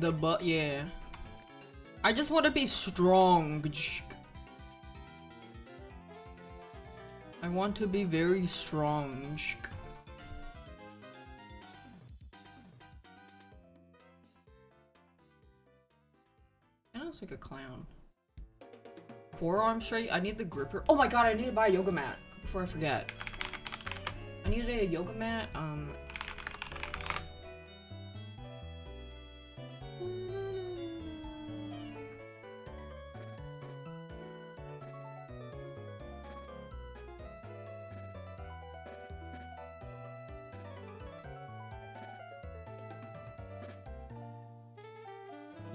The butt, yeah. I just want to be strong. I want to be very strong. That looks like a clown. Forearm straight. I need the gripper. Oh my god, I need to buy a yoga mat before I forget. I need a yoga mat.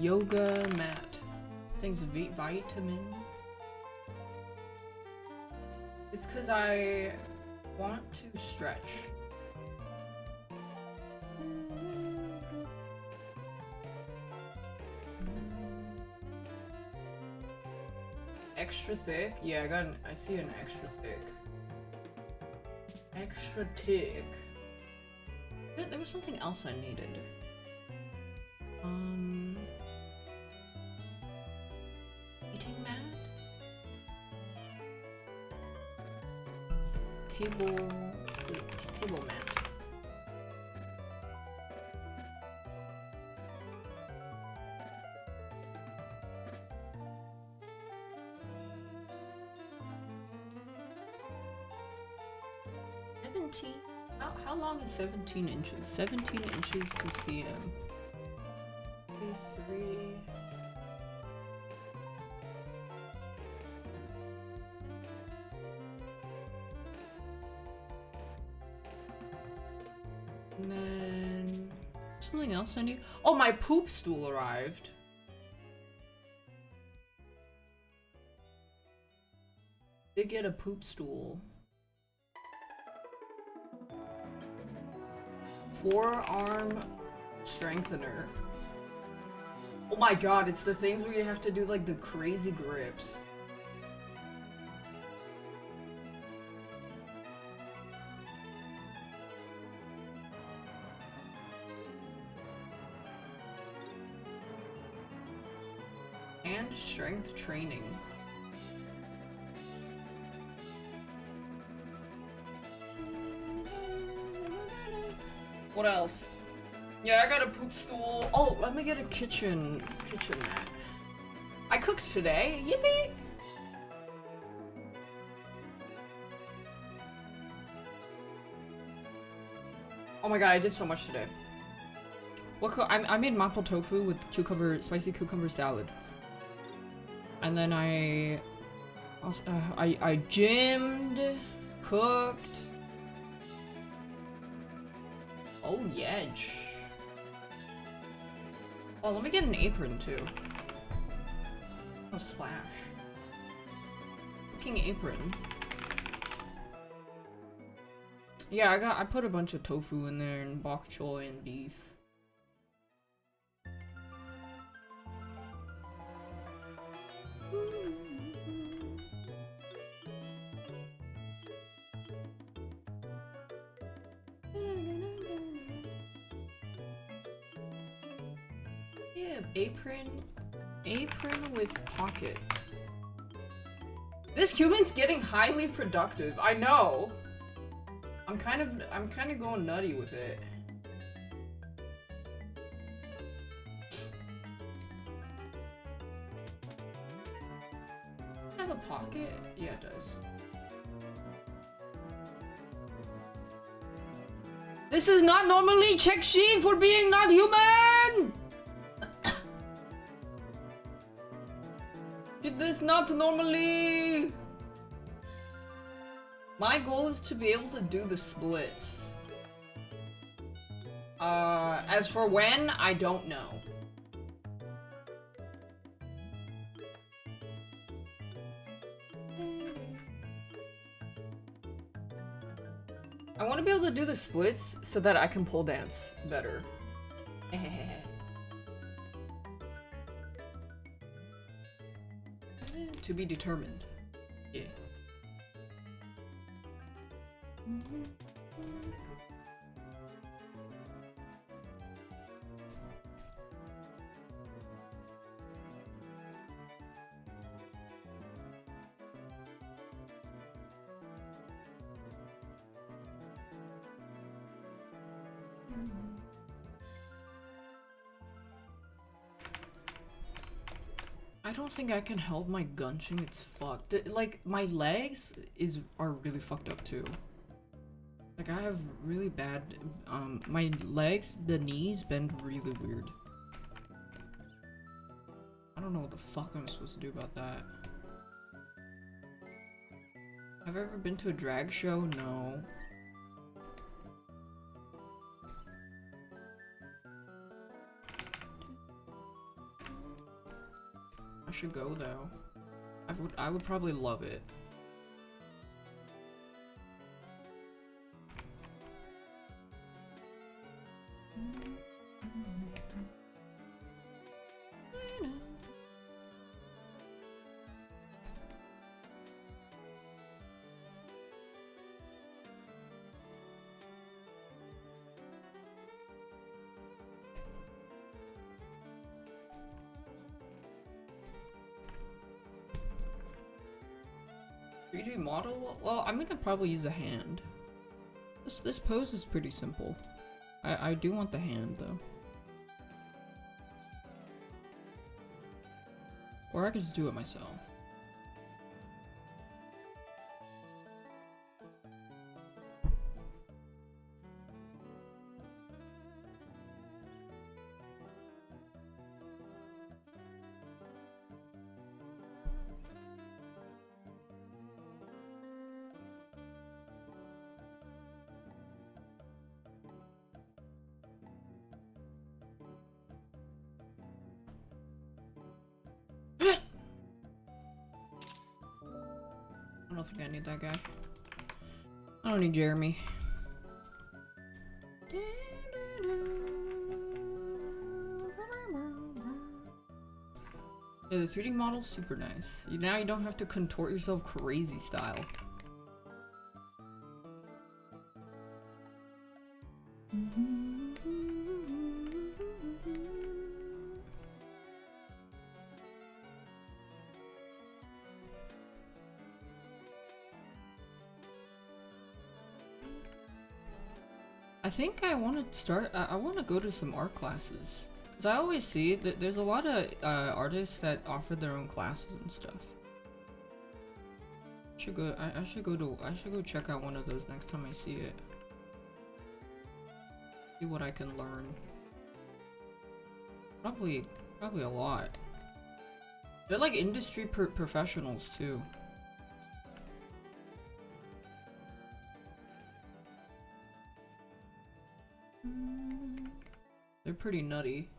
Yoga mat. Things vitamin. It's because I want to stretch. Extra thick? Yeah, I see an extra thick. Extra thick. There was something else I needed. Eating mat? Table mat. How long is 17 inches? 17 inches to cm. 3. And then something else I need. Oh, my poop stool arrived. Did get a poop stool. Forearm strengthener. Oh my god, it's the things where you have to do like the crazy grips. And strength training. What else? Yeah, I got a poop stool. Oh, let me get a kitchen mat. I cooked today. Yippee! Oh my god, I did so much today. I made mapo tofu with spicy cucumber salad. And then I gymmed, cooked. Oh, yeah. Oh, let me get an apron too. Oh, splash. Cooking apron. Yeah, I put a bunch of tofu in there and bok choy and beef. Yeah, apron with pocket. This human's getting highly productive. I know. I'm kind of going nutty with it. Does it have a pocket? Yeah, it does. This is not normally check sheet for being not human! Did this not normally? My goal is to be able to do the splits. As for when, I don't know. I want to be able to do the splits so that I can pole dance better. To be determined. Yeah. I don't think I can help my gunching. It's fucked. Like my legs are really fucked up too. Like I have really bad my legs, the knees bend really weird. I don't know what the fuck I'm supposed to do about that. Have I ever been to a drag show? No. I should go though. I would probably love it. Model? Well, I'm gonna probably use a hand. This pose is pretty simple. I do want the hand though. Or I could just do it myself. I don't think I need that guy. I don't need Jeremy. Yeah, the 3D model's super nice. Now you don't have to contort yourself crazy style. I think I want to start, I want to go to some art classes. Because I always see that there's a lot of artists that offer their own classes and stuff. I should go check out one of those next time I see it. See what I can learn. Probably a lot. They're like industry professionals too. They're pretty nutty.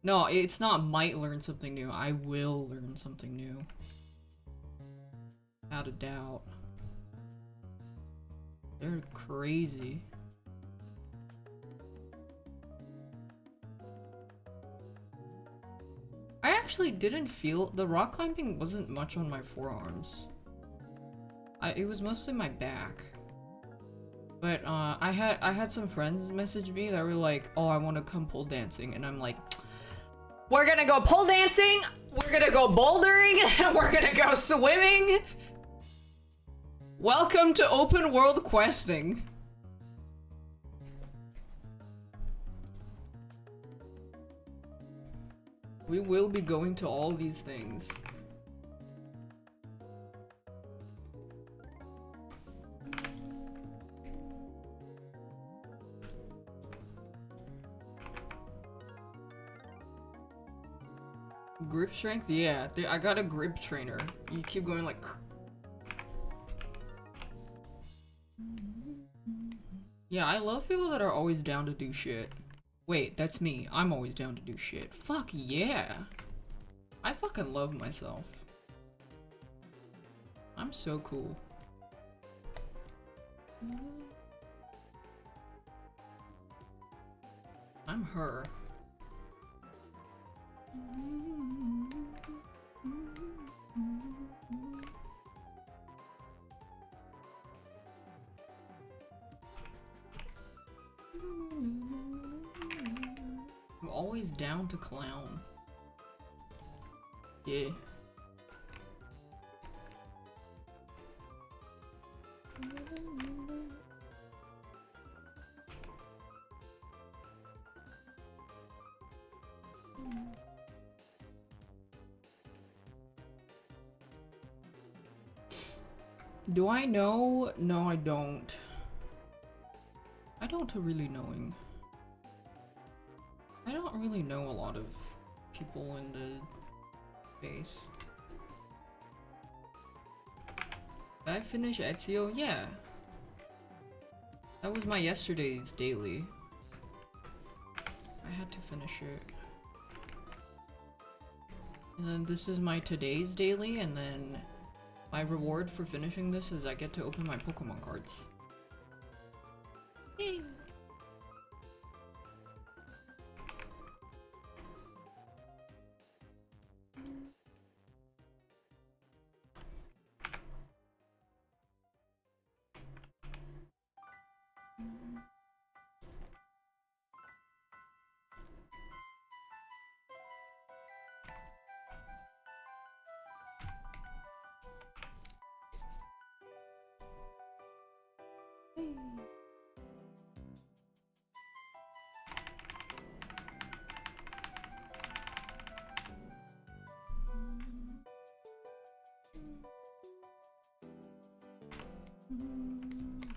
No, it's not might learn something new. I will learn something new. Without a doubt. They're crazy. I actually didn't feel the rock climbing wasn't much on my forearms. It was mostly my back. But I had some friends message me that were like, "Oh, I want to come pole dancing," and I'm like, "We're gonna go pole dancing. We're gonna go bouldering. And we're gonna go swimming. Welcome to open world questing." We will be going to all these things. Grip strength? Yeah, I got a grip trainer. You keep going like... Yeah, I love people that are always down to do shit. Wait, that's me. I'm always down to do shit. Fuck yeah. I fucking love myself. I'm so cool. I'm her. I'm always down to clown. Yeah. Do I know? No, I don't. I don't really knowing. I don't really know a lot of people in the base. Did I finish Ezio? Yeah. That was my yesterday's daily. I had to finish it. And then this is my today's daily, and then my reward for finishing this is I get to open my Pokemon cards. Yay.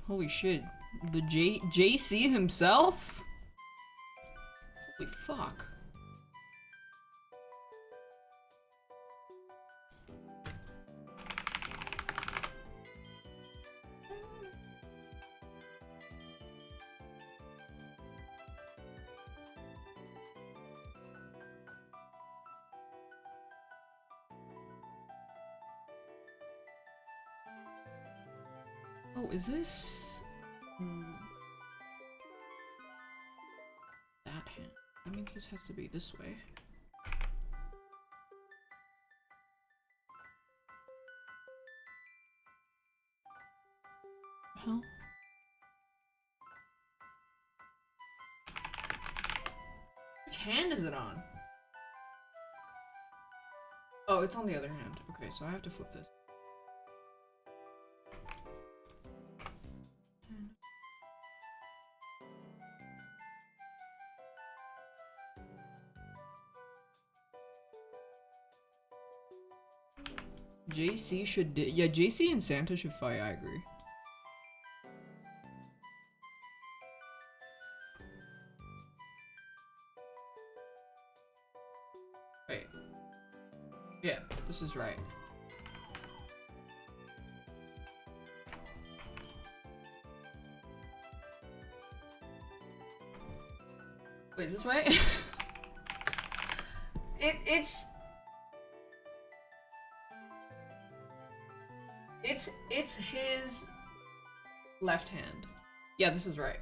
Holy shit. The JC himself? Holy fuck. Oh, is this... that hand. That means this has to be this way. Huh? Which hand is it on? Oh, it's on the other hand. Okay, so I have to flip this. JC should yeah, JC and Santa should fight, I agree. Wait. Yeah, this is right. Wait, is this right? It's his left hand. Yeah, this is right.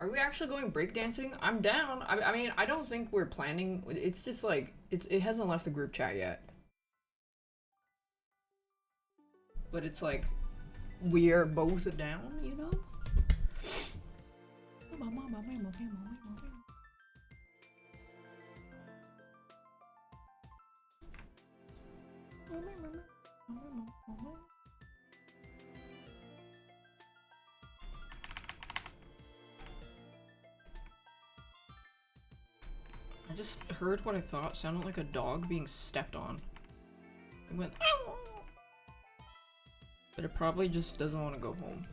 Are we actually going breakdancing? I'm down. I mean, I don't think we're planning. It's just like it hasn't left the group chat yet. But it's like we're both down, you know? I just heard what I thought sounded like a dog being stepped on. It went, ow! But it probably just doesn't want to go home.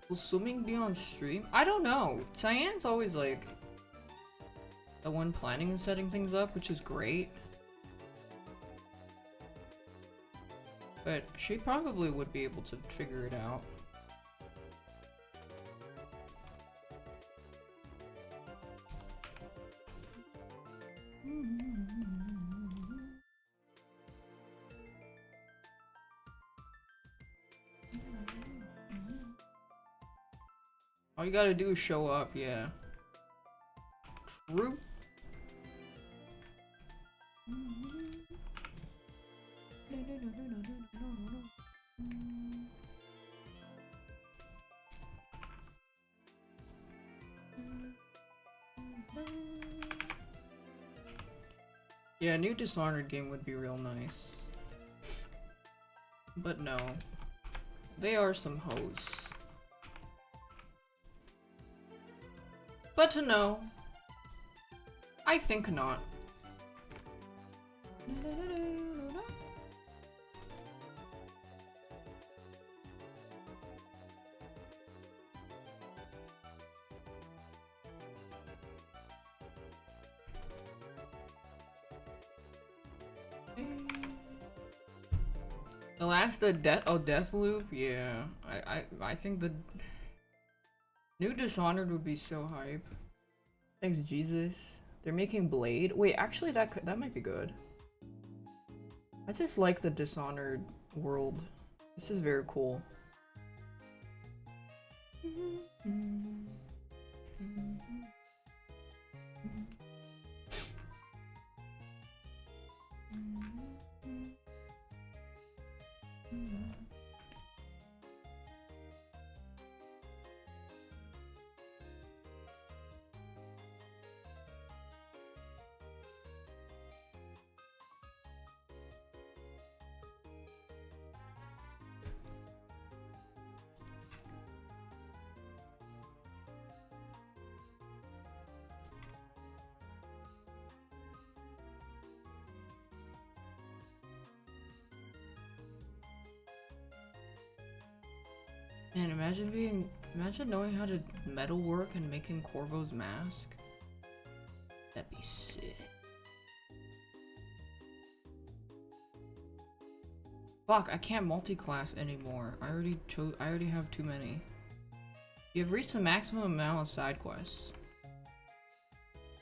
Will swimming be on stream? I don't know. Cyan's always like the one planning and setting things up, which is great. But she probably would be able to figure it out. All you gotta do is show up, yeah. True. Yeah, a new Dishonored game would be real nice. But no. They are some hoes. But no. I think not. The last death loop, yeah. I think the new Dishonored would be so hype. Thanks Jesus. They're making Blade. Wait, actually that might be good. I just like the Dishonored world. This is very cool. Man, imagine knowing how to metalwork and making Corvo's mask. That'd be sick. Fuck, I can't multi-class anymore. I already have too many. You have reached the maximum amount of side quests.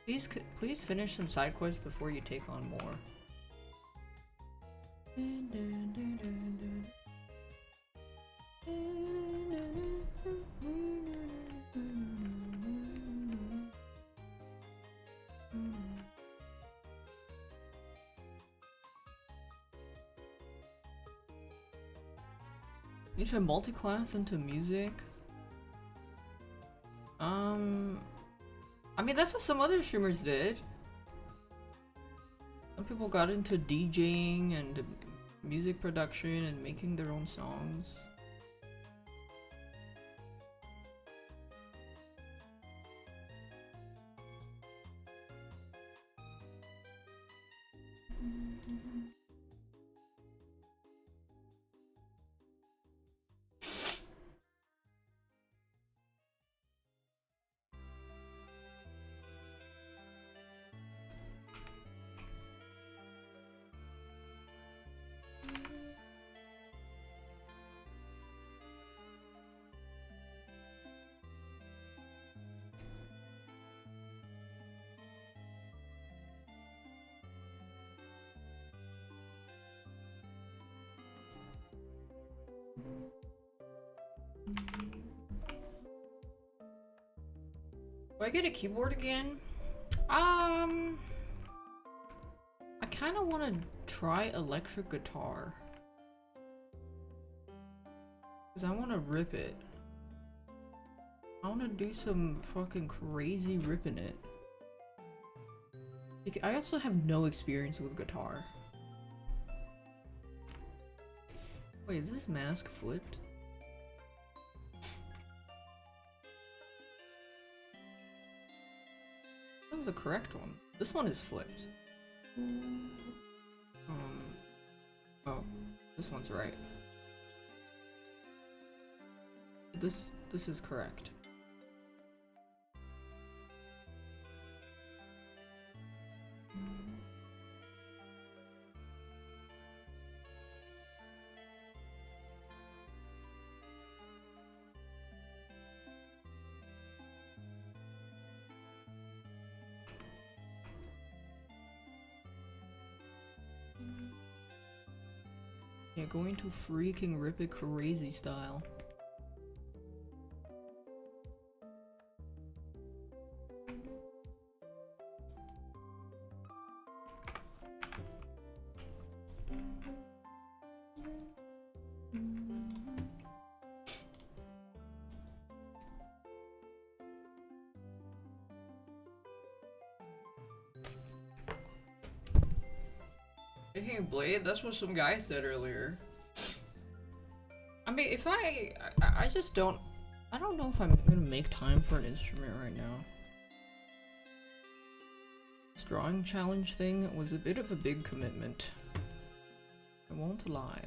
Please finish some side quests before you take on more. You should multi-class into music. I mean, that's what some other streamers did. Some people got into DJing and music production and making their own songs. Do I get a keyboard again? I kind of want to try electric guitar. Because I want to rip it. I want to do some fucking crazy ripping it. I also have no experience with guitar. Wait, is this mask flipped? That was the correct one. This one is flipped. Oh, this one's right. This is correct. Yeah, going to freaking rip it crazy style. Making a blade? That's what some guy said earlier. I mean, if I just don't know if I'm gonna make time for an instrument right now. This drawing challenge thing was a bit of a big commitment. I won't lie.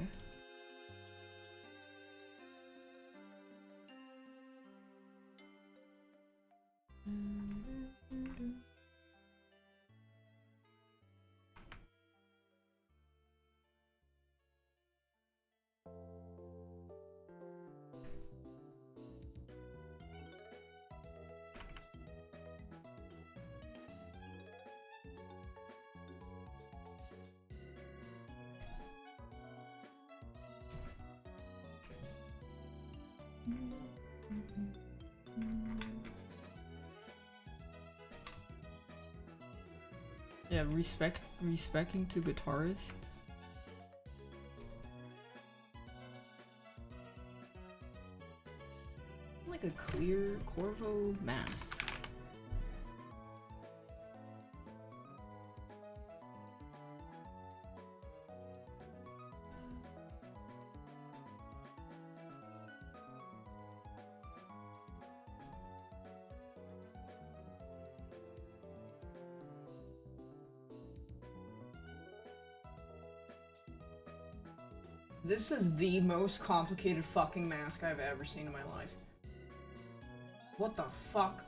Yeah, respecting to guitarist. Like a clear Corvo mask. This is the most complicated fucking mask I've ever seen in my life. What the fuck?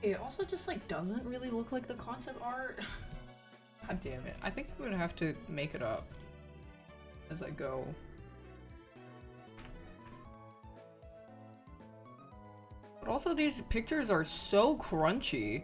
It also just like doesn't really look like the concept art. God damn it. I think I'm gonna have to make it up as I go. But also these pictures are so crunchy.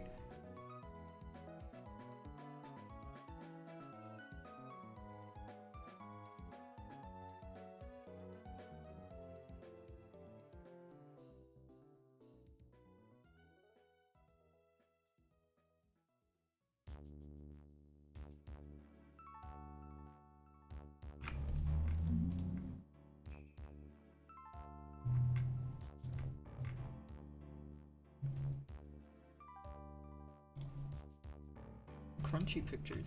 Crunchy pictures.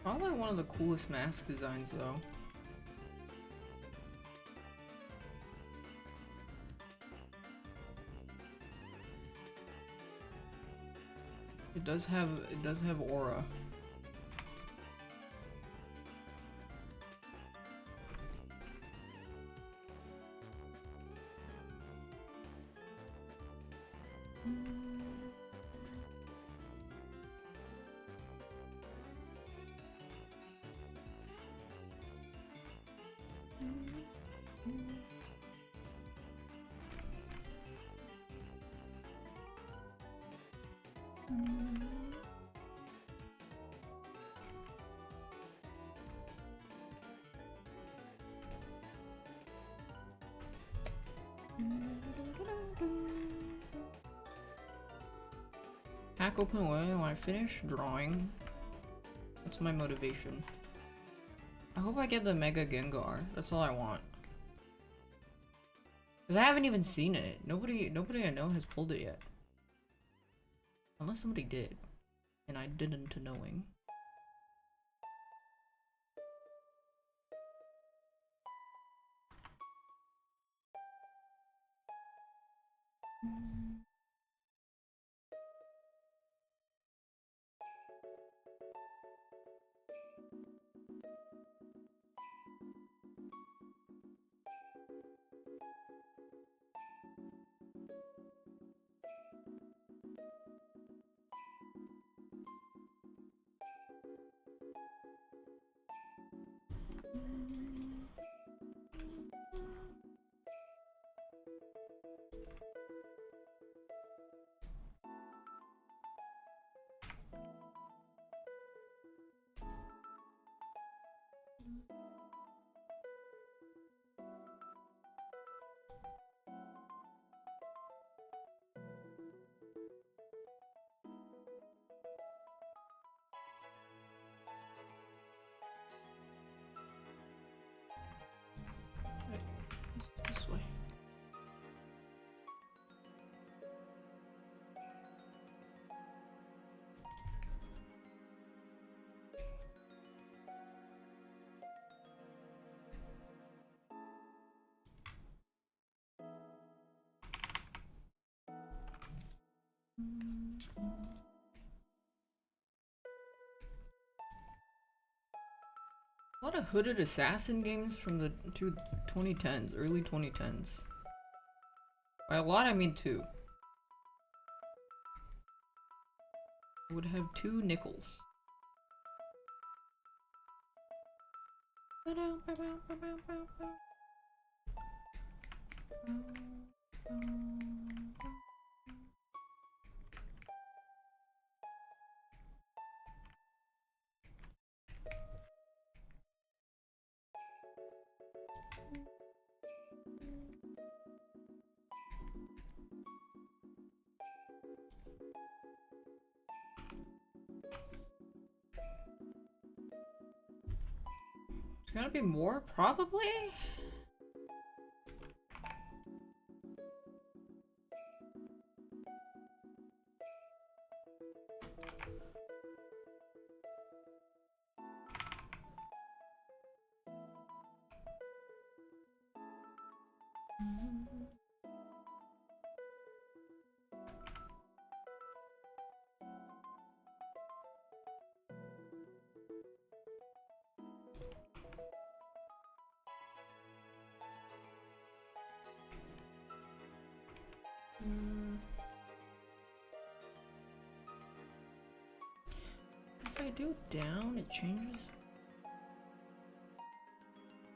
Probably one of the coolest mask designs though. It does have aura. Hack open when I finish drawing. That's my motivation. I hope I get the Mega Gengar. That's all I want. Cause I haven't even seen it. Nobody I know has pulled it yet. Unless somebody did. And I didn't knowing. A lot of hooded assassin games from the 2010s, early 2010s. By a lot, I mean 2. I would have 2 nickels. There's gotta be more, probably? If I do down, it changes.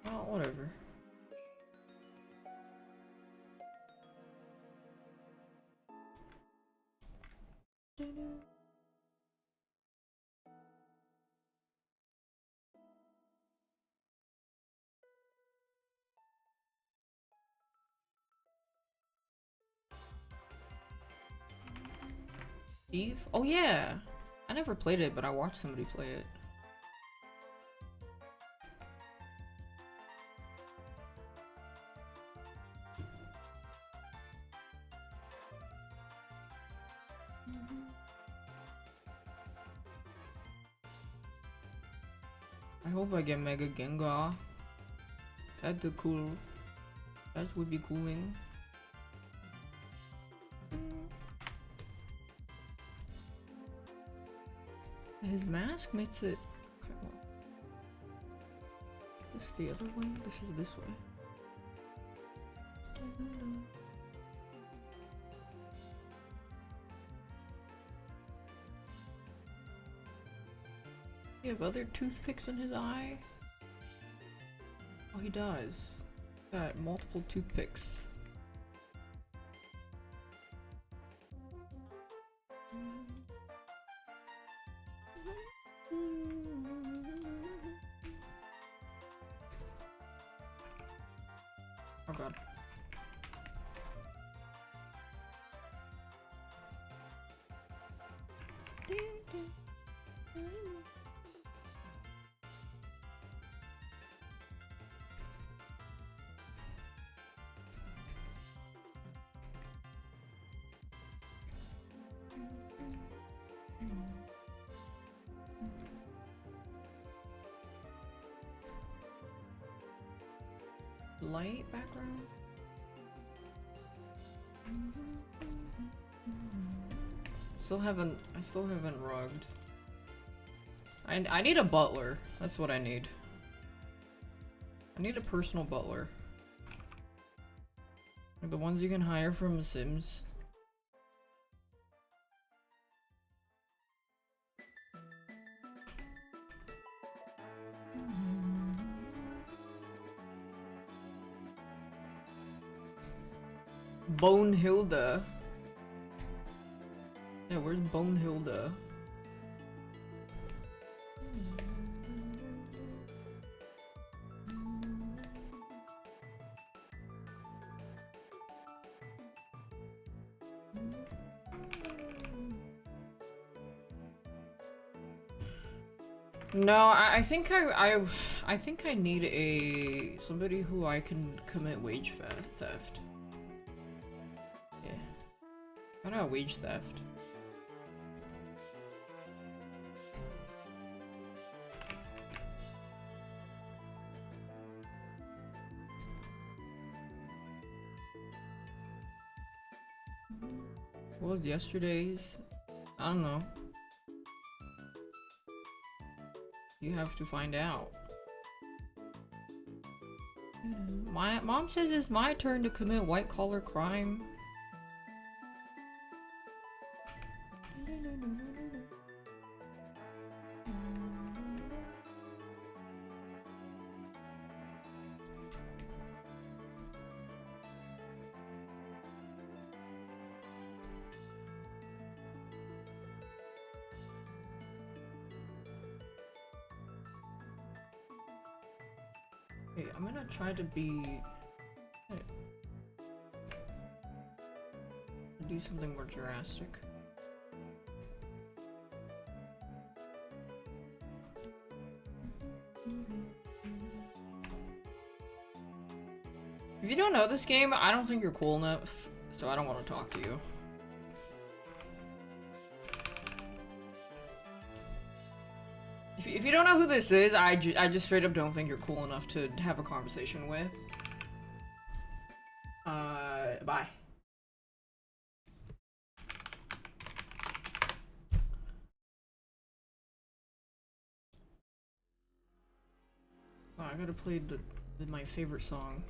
Oh, whatever. Eve? Oh yeah! I never played it, but I watched somebody play it. I hope I get Mega Gengar. That'd be cool. That would be cooling. His mask makes it... Okay, well. This is the other way? This is this way. You have other toothpicks in his eye? Oh, he does. Got multiple toothpicks. Oh god. Light background? I still haven't rugged. I need a butler. That's what I need. I need a personal butler. Like the ones you can hire from The Sims. Bonehilda. Yeah, where's Bonehilda? No, I think I think I need somebody who I can commit wage theft. Yeah. How about wage theft? What was yesterday's? I don't know. You have to find out. My mom says it's my turn to commit white collar crime. Okay, I'm gonna try to do something more drastic. If you don't know this game, I don't think you're cool enough, so I don't want to talk to you. If you don't know who this is, I just straight up don't think you're cool enough to have a conversation with. Bye. Oh, I gotta play my favorite song.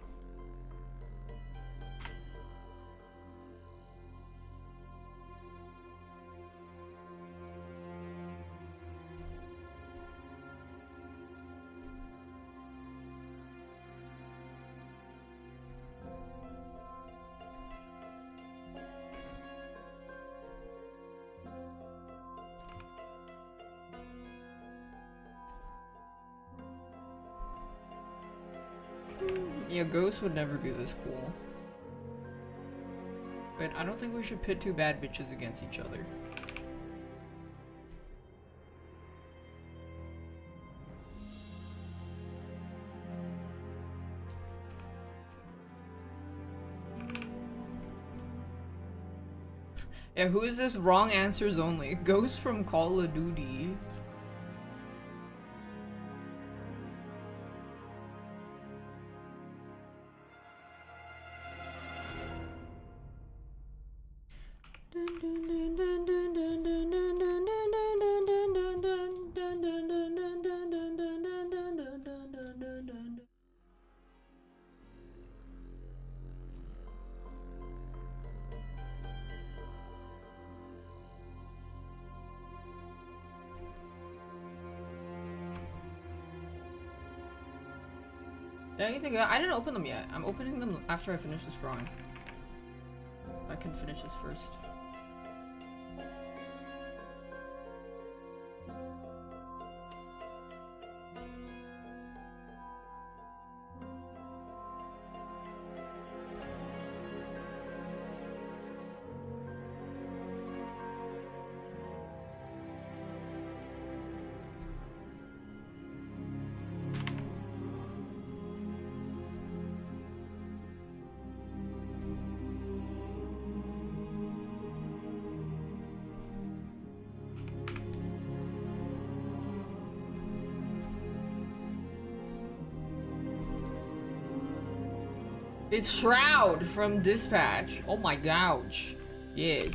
Yeah, Ghost would never be this cool. But I don't think we should pit two bad bitches against each other. Yeah, who is this? Wrong answers only. Ghost from Call of Duty. Anything? I didn't open them yet. I'm opening them after I finish this drawing. I can finish this first. It's Shroud from Dispatch. Oh my gosh. Yeah.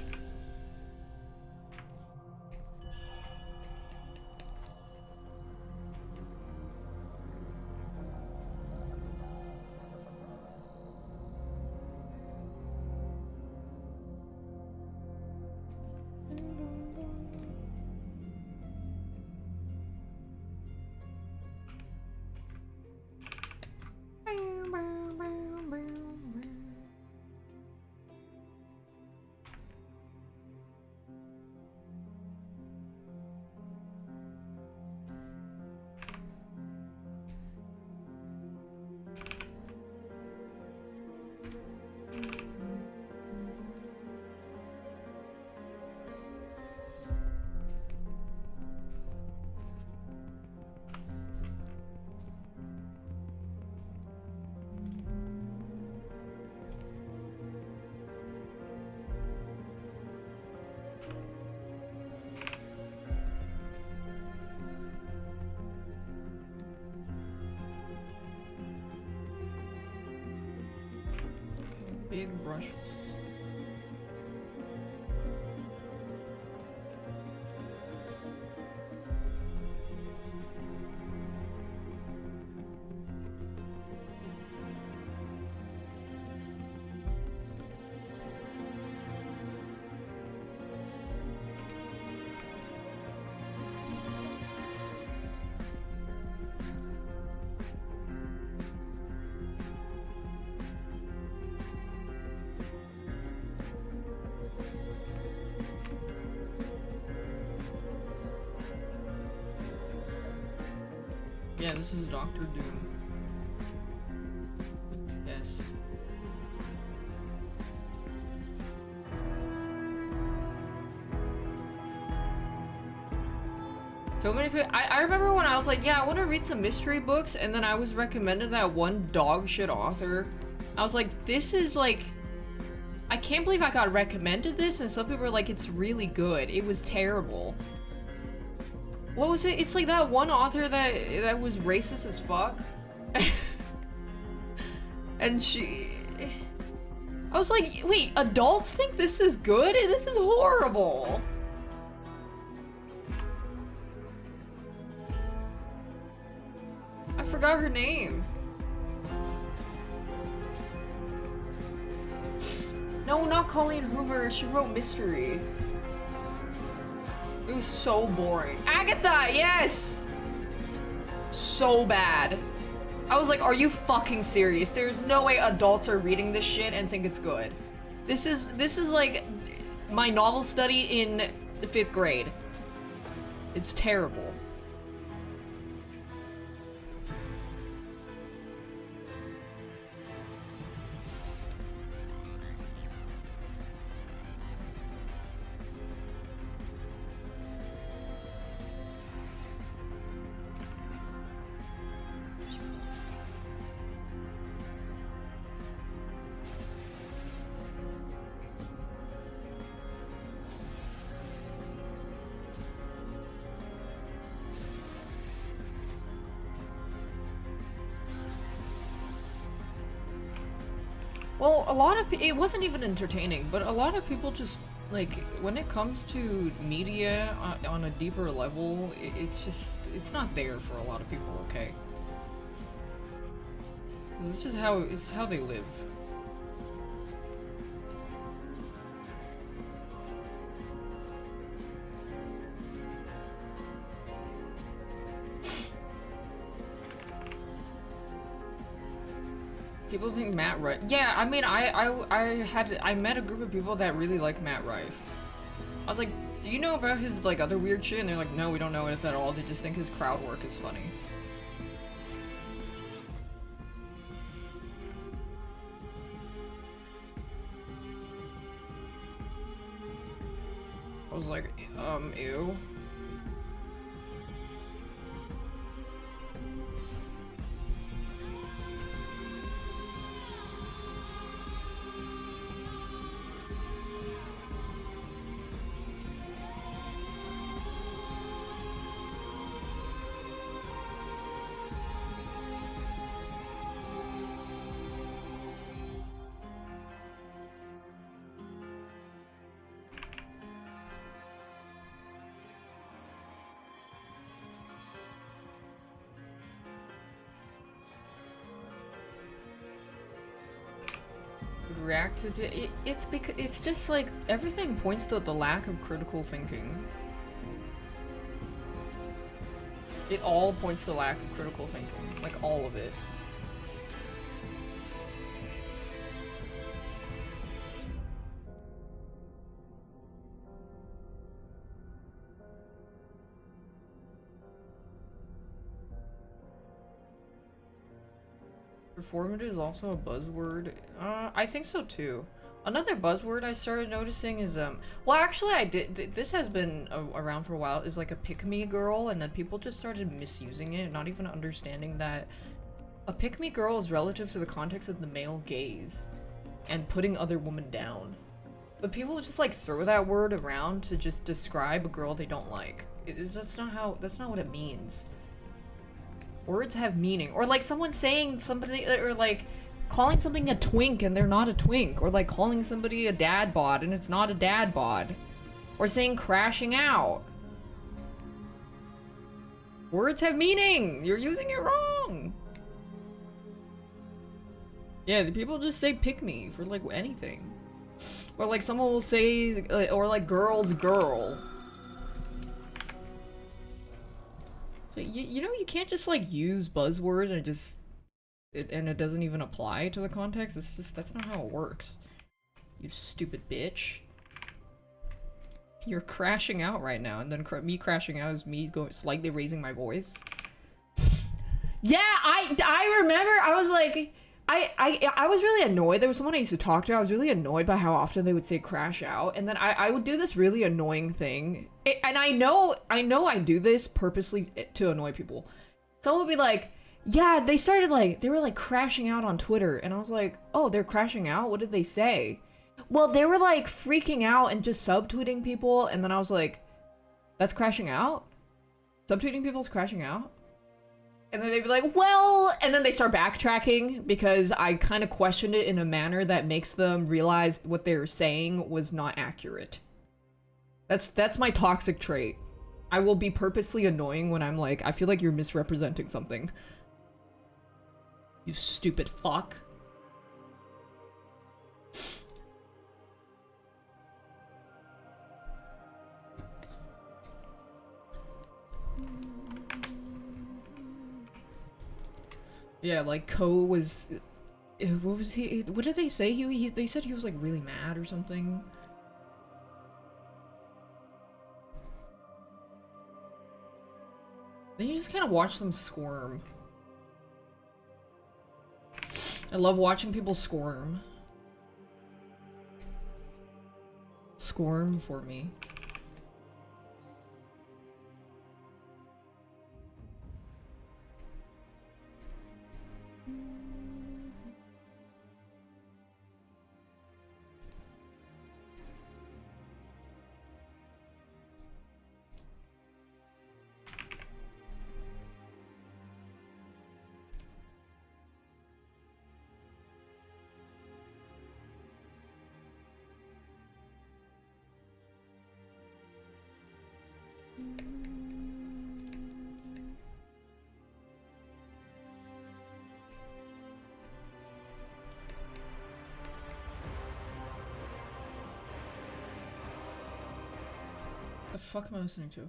Big brushes. Yeah, this is Doctor Doom. Yes. So many people. I remember when I was like, yeah, I want to read some mystery books, and then I was recommended that one dog shit author. I was like, this is like, I can't believe I got recommended this, and some people were like, it's really good. It was terrible. What was it? It's like that one author that was racist as fuck. And I was like, wait, adults think this is good? This is horrible. I forgot her name. No, not Colleen Hoover. She wrote mystery. It was so boring. Agatha, yes! So bad. I was like, are you fucking serious? There's no way adults are reading this shit and think it's good. This is like my novel study in the 5th grade. It's terrible. Well, a lot of it wasn't even entertaining, but a lot of people just like when it comes to media on a deeper level, it's not there for a lot of people. Okay, it's just how they live. People think Matt Rife. Yeah, I mean, I met a group of people that really like Matt Rife. I was like, do you know about his like other weird shit? And they're like, no, we don't know it at all. They just think his crowd work is funny. I was like, ew. React to it, it's because it's just like everything points to the lack of critical thinking. It all points to lack of critical thinking, like all of it. Performative is also a buzzword. I think so too. Another buzzword I started noticing is well, actually I did this has been around for a while, is like a pick-me girl, and then people just started misusing it, not even understanding that a pick-me girl is relative to the context of the male gaze and putting other women down. But people just like throw that word around to just describe a girl they don't like. That's not what it means. Words have meaning. Or like someone saying somebody, or like calling something a twink and they're not a twink. Or like calling somebody a dad bod and it's not a dad bod. Or saying crashing out. Words have meaning! You're using it wrong! Yeah, the people just say pick me for like anything. Or like someone will say, or like girl's girl. So you know, you can't just like use buzzwords and and it doesn't even apply to the context. It's just, that's not how it works. You stupid bitch. You're crashing out right now, and then me crashing out is me slightly raising my voice. Yeah, I remember I was like, I was really annoyed. There was someone I used to talk to. I was really annoyed by how often they would say crash out. And then I would do this really annoying thing. And I know I do this purposely to annoy people. Someone would be like, yeah, they were like crashing out on Twitter. And I was like, oh, they're crashing out? What did they say? Well, they were like freaking out and just subtweeting people. And then I was like, that's crashing out? Subtweeting people is crashing out? And then they'd be like, well, and then they start backtracking because I kind of questioned it in a manner that makes them realize what they were saying was not accurate. That's my toxic trait. I will be purposely annoying when I'm like, I feel like you're misrepresenting something. You stupid fuck. Yeah, like Ko was, what was he? What did they say? They said he was like really mad or something. Then you just kind of watch them squirm. I love watching people squirm. Squirm for me. The fuck am I listening to?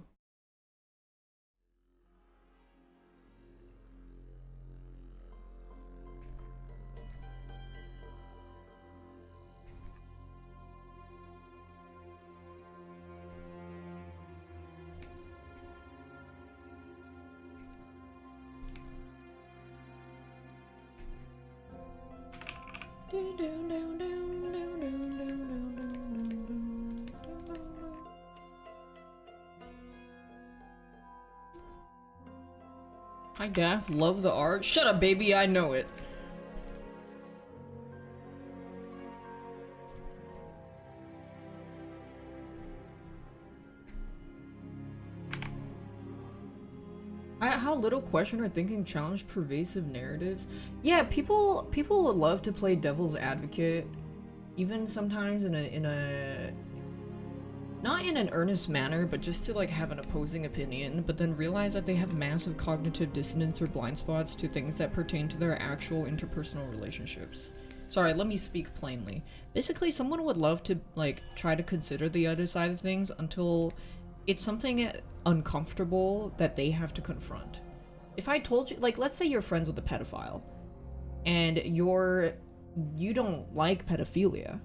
Hi Daph, love the art. Shut up, baby, I know it. How little question or thinking challenge pervasive narratives. Yeah, people would love to play devil's advocate, even sometimes in a not in an earnest manner, but just to like have an opposing opinion, but then realize that they have massive cognitive dissonance or blind spots to things that pertain to their actual interpersonal relationships. Sorry, let me speak plainly. Basically, someone would love to like try to consider the other side of things until it's something uncomfortable that they have to confront. If I told you, like, let's say you're friends with a pedophile and you don't like pedophilia,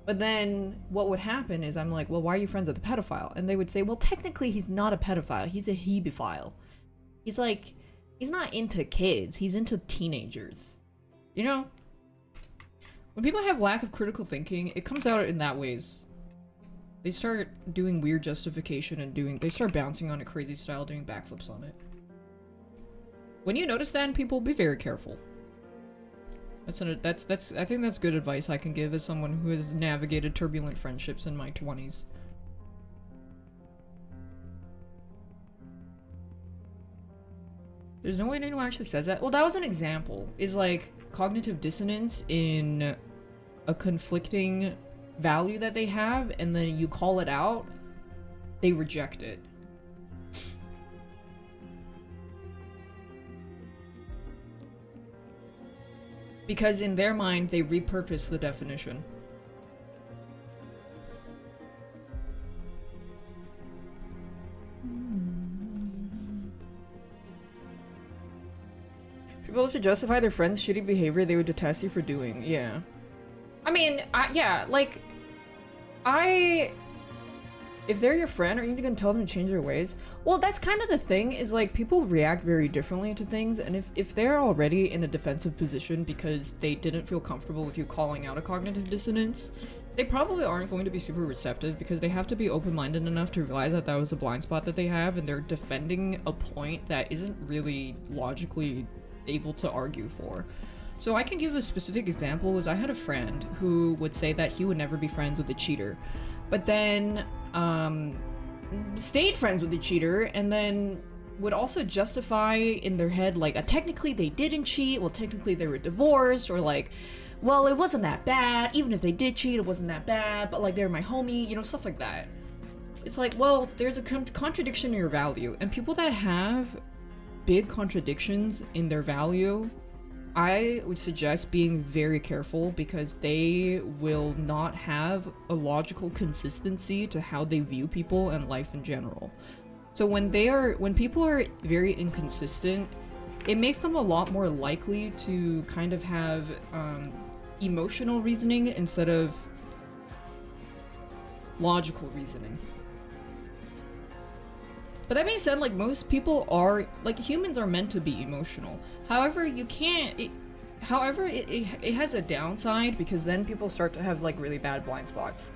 but then what would happen is I'm like, well, why are you friends with a pedophile? And they would say, well, technically he's not a pedophile, he's a hebephile. He's like, he's not into kids, he's into teenagers. You know? When people have lack of critical thinking, it comes out in that ways. They start doing weird justification and they start bouncing on a crazy style, doing backflips on it. When you notice that in people, be very careful. I think that's good advice I can give as someone who has navigated turbulent friendships in my 20s. There's no way anyone actually says that. Well, that was an example. Is like cognitive dissonance in a conflicting value that they have, and then you call it out, they reject it. Because in their mind, they repurpose the definition. People have to justify their friends' shitty behavior they would detest you for doing. Yeah. I mean, yeah, like, if they're your friend, are you gonna tell them to change their ways? Well, that's kind of the thing, is like people react very differently to things, and if they're already in a defensive position because they didn't feel comfortable with you calling out a cognitive dissonance, they probably aren't going to be super receptive because they have to be open-minded enough to realize that that was a blind spot that they have, and they're defending a point that isn't really logically able to argue for. So I can give a specific example. Is I had a friend who would say that he would never be friends with a cheater, but then stayed friends with the cheater, and then would also justify in their head like, technically they didn't cheat, well technically they were divorced, or like, well it wasn't that bad, even if they did cheat it wasn't that bad, but like they're my homie, you know, stuff like that. It's like, well, there's a contradiction in your value, and people that have big contradictions in their value, I would suggest being very careful, because they will not have a logical consistency to how they view people and life in general. So when people are very inconsistent, it makes them a lot more likely to kind of have emotional reasoning instead of logical reasoning. But that being said, like, most people are, like, humans are meant to be emotional. However, you can't, it has a downside, because then people start to have, like, really bad blind spots.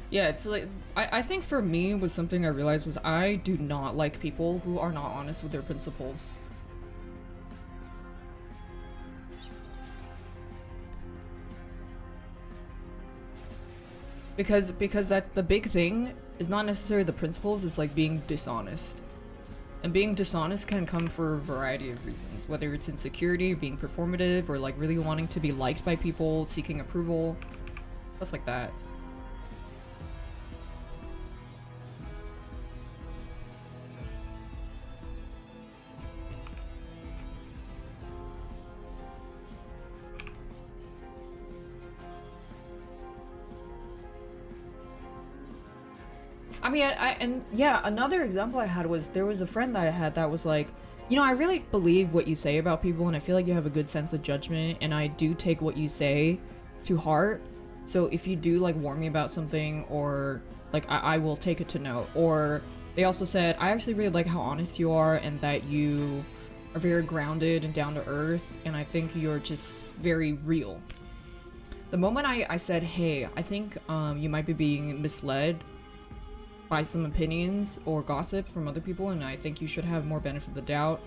Yeah, it's like, I think for me, was something I realized was I do not like people who are not honest with their principles. Because that the big thing is not necessarily the principles, it's like being dishonest. And being dishonest can come for a variety of reasons, whether it's insecurity, being performative, or like really wanting to be liked by people, seeking approval, stuff like that. I mean, and yeah, another example I had was, there was a friend that I had that was like, you know, I really believe what you say about people, and I feel like you have a good sense of judgment, and I do take what you say to heart. So if you do like warn me about something, or like I will take it to note. Or they also said, I actually really like how honest you are, and that you are very grounded and down to earth, and I think you're just very real. The moment I said, hey, I think you might be being misled by some opinions or gossip from other people, and I think you should have more benefit of the doubt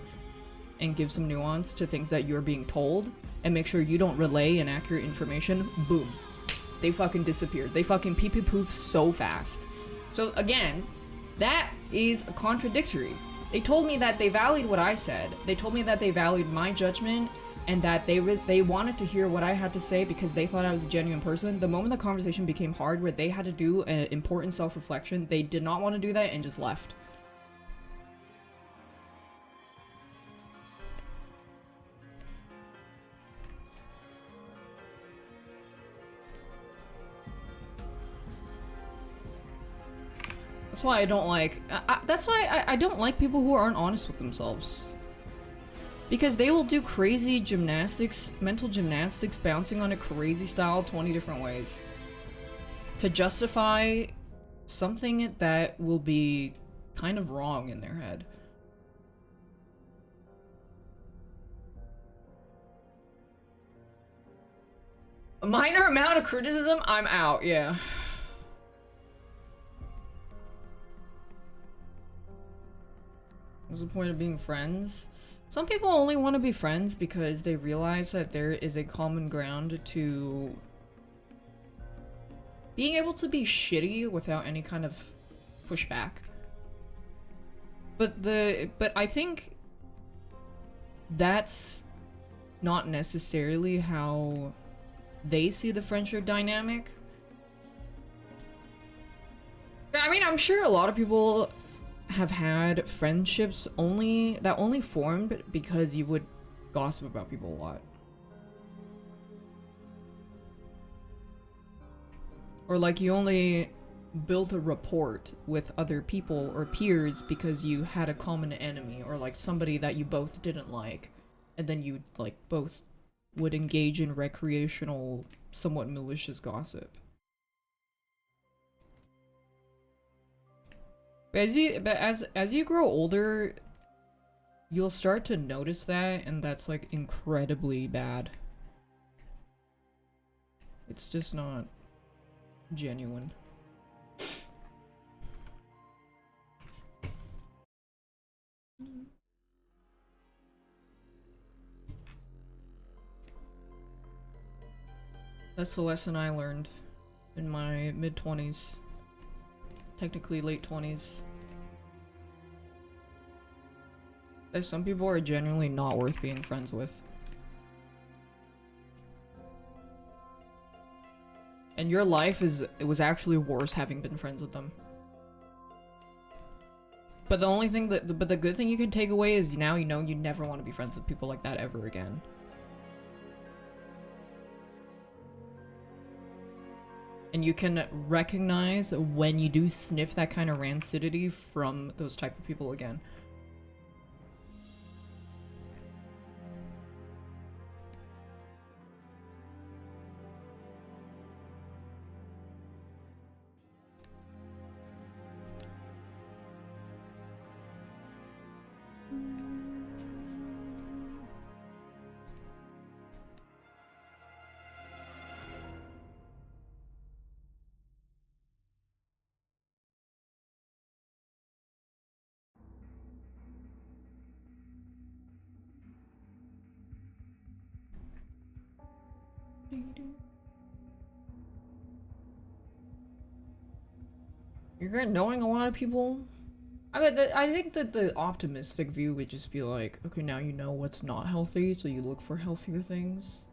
and give some nuance to things that you're being told, and make sure you don't relay inaccurate information, boom. They fucking disappeared. They fucking pee-pee-poof so fast. So again, that is contradictory. They told me that they valued what I said. They told me that they valued my judgment, and that they wanted to hear what I had to say because they thought I was a genuine person. The moment the conversation became hard, where they had to do an important self-reflection, they did not want to do that and just left. That's why I don't like, that's why I don't like people who aren't honest with themselves. Because they will do crazy gymnastics, mental gymnastics, bouncing on a crazy style 20 different ways to justify something that will be kind of wrong in their head. A minor amount of criticism, I'm out, yeah. What's the point of being friends? Some people only want to be friends because they realize that there is a common ground to being able to be shitty without any kind of pushback. But I think that's not necessarily how they see the friendship dynamic. I mean, I'm sure a lot of people have had friendships that only formed because you would gossip about people a lot. Or like you only built a rapport with other people or peers because you had a common enemy or like somebody that you both didn't like, and then you like both would engage in recreational, somewhat malicious gossip. But as you grow older, you'll start to notice that, and that's like incredibly bad. It's just not genuine. That's the lesson I learned in my mid-20s. Technically late 20s. That some people are genuinely not worth being friends with. And your life it was actually worse having been friends with them. But the only thing but the good thing you can take away is now you know you never want to be friends with people like that ever again. And you can recognize when you do sniff that kind of rancidity from those type of people again. You're knowing a lot of people. I think that the optimistic view would just be like, okay, now you know what's not healthy, so you look for healthier things.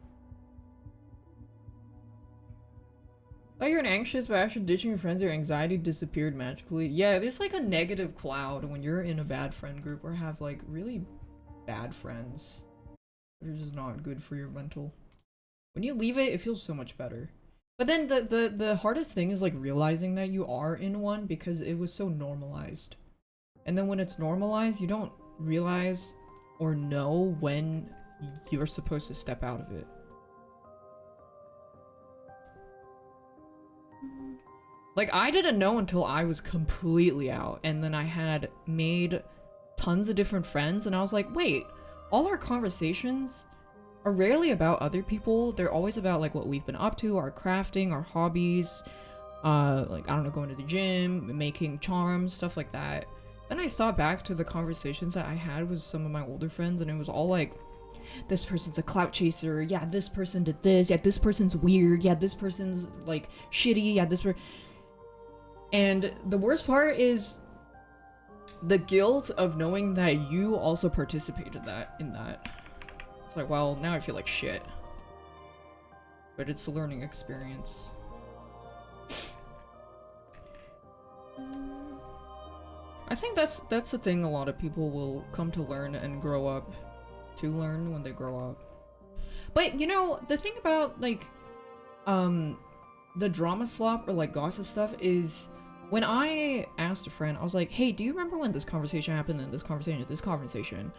Oh, you're an anxious, but after ditching your friends, your anxiety disappeared magically. Yeah, there's like a negative cloud when you're in a bad friend group or have like really bad friends. They're just not good for your mental. When you leave it, it feels so much better. But then the hardest thing is like realizing that you are in one because it was so normalized. And then when it's normalized, you don't realize or know when you're supposed to step out of it. Like, I didn't know until I was completely out, and then I had made tons of different friends, and I was like, wait, all our conversations are rarely about other people. They're always about, like, what we've been up to, our crafting, our hobbies, like, I don't know, going to the gym, making charms, stuff like that. Then I thought back to the conversations that I had with some of my older friends, and it was all like, this person's a clout chaser, yeah, this person did this, yeah, this person's weird, yeah, this person's, like, shitty, yeah, this person... And the worst part is the guilt of knowing that you also participated in that. It's like, well, now I feel like shit. But it's a learning experience. I think that's the thing a lot of people will come to learn and grow up to learn when they grow up. But, you know, the thing about, like, the drama slop or, like, gossip stuff is... When I asked a friend, I was like, hey, do you remember when this conversation happened and this conversation?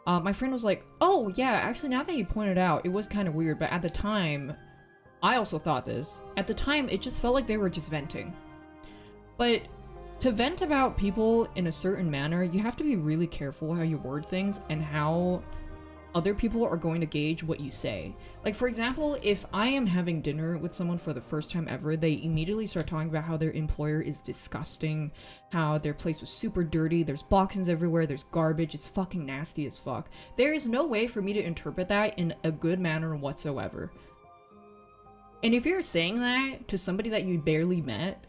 My friend was like, oh, yeah, actually, now that you pointed out, it was kind of weird, but at the time, I also thought this. At the time, it just felt like they were just venting. But to vent about people in a certain manner, you have to be really careful how you word things and how other people are going to gauge what you say. Like, for example, if I am having dinner with someone for the first time ever, they immediately start talking about how their employer is disgusting, how their place was super dirty, there's boxes everywhere, there's garbage, it's fucking nasty as fuck. There is no way for me to interpret that in a good manner whatsoever. And if you're saying that to somebody that you barely met,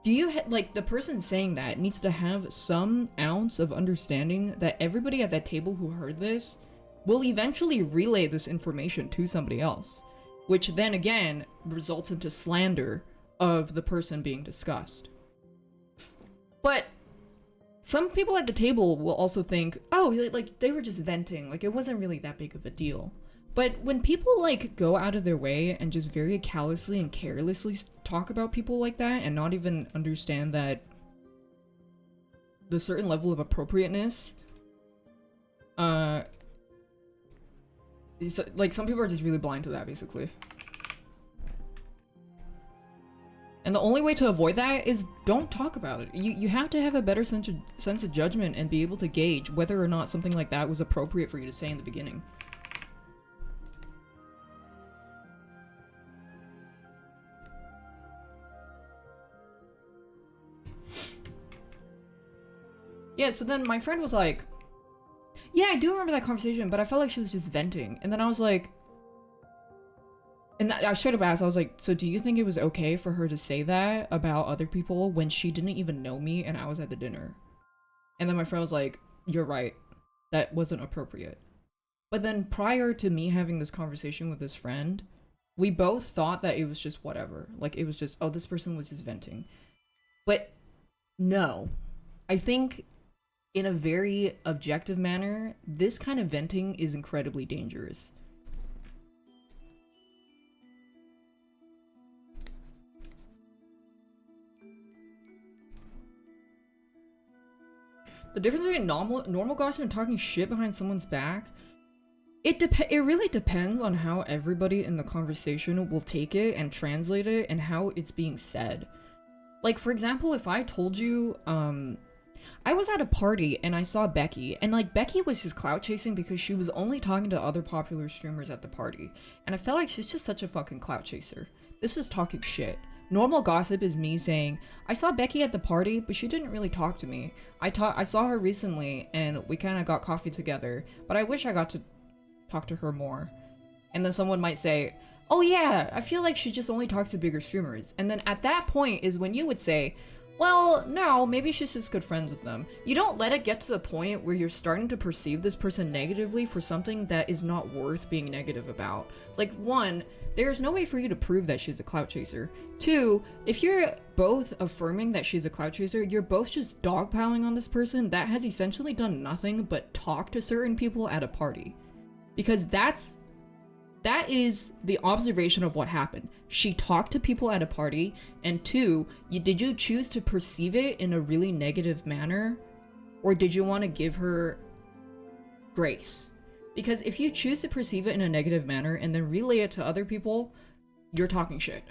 do you like, the person saying that needs to have some ounce of understanding that everybody at that table who heard this will eventually relay this information to somebody else, which then again results into slander of the person being discussed. But some people at the table will also think, oh, like, they were just venting, like, it wasn't really that big of a deal. But when people like go out of their way and just very callously and carelessly talk about people like that and not even understand that the certain level of appropriateness, like some people are just really blind to that basically. And the only way to avoid that is don't talk about it. You have to have a better sense of judgment and be able to gauge whether or not something like that was appropriate for you to say in the beginning. Yeah, so then my friend was like, yeah, I do remember that conversation, but I felt like she was just venting. And then I was like, and I should have asked, I was like, so do you think it was okay for her to say that about other people when she didn't even know me and I was at the dinner? And then my friend was like, you're right. That wasn't appropriate. But then prior to me having this conversation with this friend, we both thought that it was just whatever. Like, it was just, oh, this person was just venting. But no. I think in a very objective manner, this kind of venting is incredibly dangerous. The difference between normal gossip and talking shit behind someone's back, it really depends on how everybody in the conversation will take it and translate it and how it's being said. Like, for example, if I told you, I was at a party and I saw Becky, and like Becky was just clout chasing because she was only talking to other popular streamers at the party. And I felt like she's just such a fucking clout chaser. This is talking shit. Normal gossip is me saying, I saw Becky at the party, but she didn't really talk to me. I saw her recently and we kind of got coffee together, but I wish I got to talk to her more. And then someone might say, oh yeah, I feel like she just only talks to bigger streamers. And then at that point is when you would say, well, no, maybe she's just good friends with them. You don't let it get to the point where you're starting to perceive this person negatively for something that is not worth being negative about. Like, one, there's no way for you to prove that she's a clout chaser. Two, if you're both affirming that she's a clout chaser, you're both just dogpiling on this person that has essentially done nothing but talk to certain people at a party. Because that is the observation of what happened. She talked to people at a party, and two, did you choose to perceive it in a really negative manner? Or did you want to give her grace? Because if you choose to perceive it in a negative manner and then relay it to other people, you're talking shit.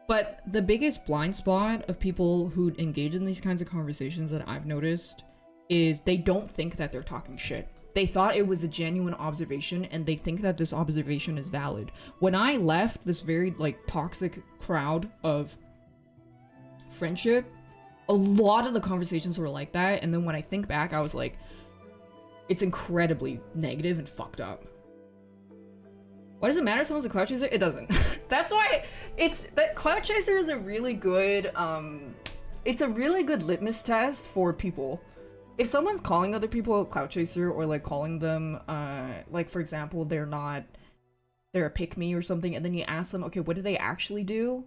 But the biggest blind spot of people who engage in these kinds of conversations that I've noticed is they don't think that they're talking shit. They thought it was a genuine observation and they think that this observation is valid. When I left this very like toxic crowd of friendship, a lot of the conversations were like that, and then when I think back, I was like, it's incredibly negative and fucked up. Why does it matter if someone's a clout chaser? It doesn't. That's why that clout chaser is a really good, it's a really good litmus test for people. If someone's calling other people a clout chaser or like calling them, like for example, they're a pick-me or something, and then you ask them, okay, what do they actually do?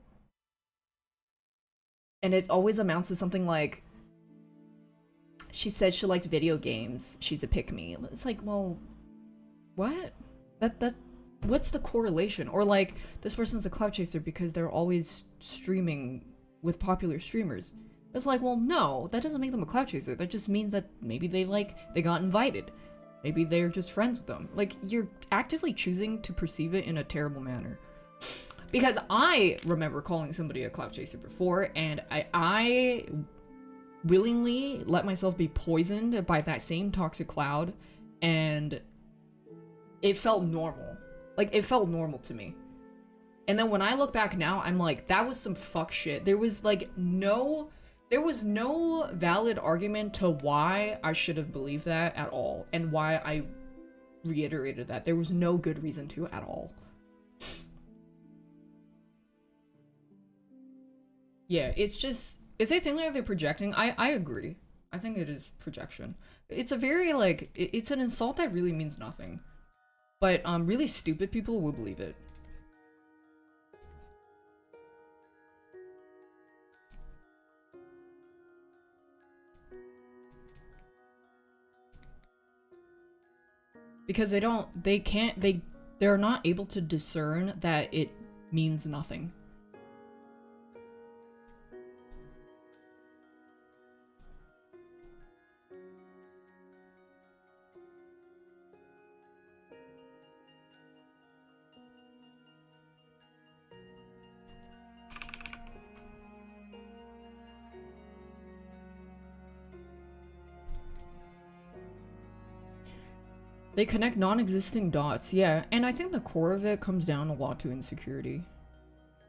And it always amounts to something like, she said she liked video games, she's a pick-me. It's like, well, what? What's the correlation? Or like, this person's a clout chaser because they're always streaming with popular streamers. It's like, well, no, that doesn't make them a clout chaser. That just means that maybe they got invited. Maybe they're just friends with them. Like, you're actively choosing to perceive it in a terrible manner. Because I remember calling somebody a clout chaser before, and I willingly let myself be poisoned by that same toxic cloud, and it felt normal. Like, it felt normal to me. And then when I look back now, I'm like, that was some fuck shit. There was no valid argument to why I should have believed that at all, and why I reiterated that. There was no good reason to at all. Yeah, it's just, if they think like they're projecting, I agree. I think it is projection. It's a very, like, it's an insult that really means nothing. But, really stupid people will believe it. Because they're not able to discern that it means nothing. They connect non-existing dots, yeah, and I think the core of it comes down a lot to insecurity.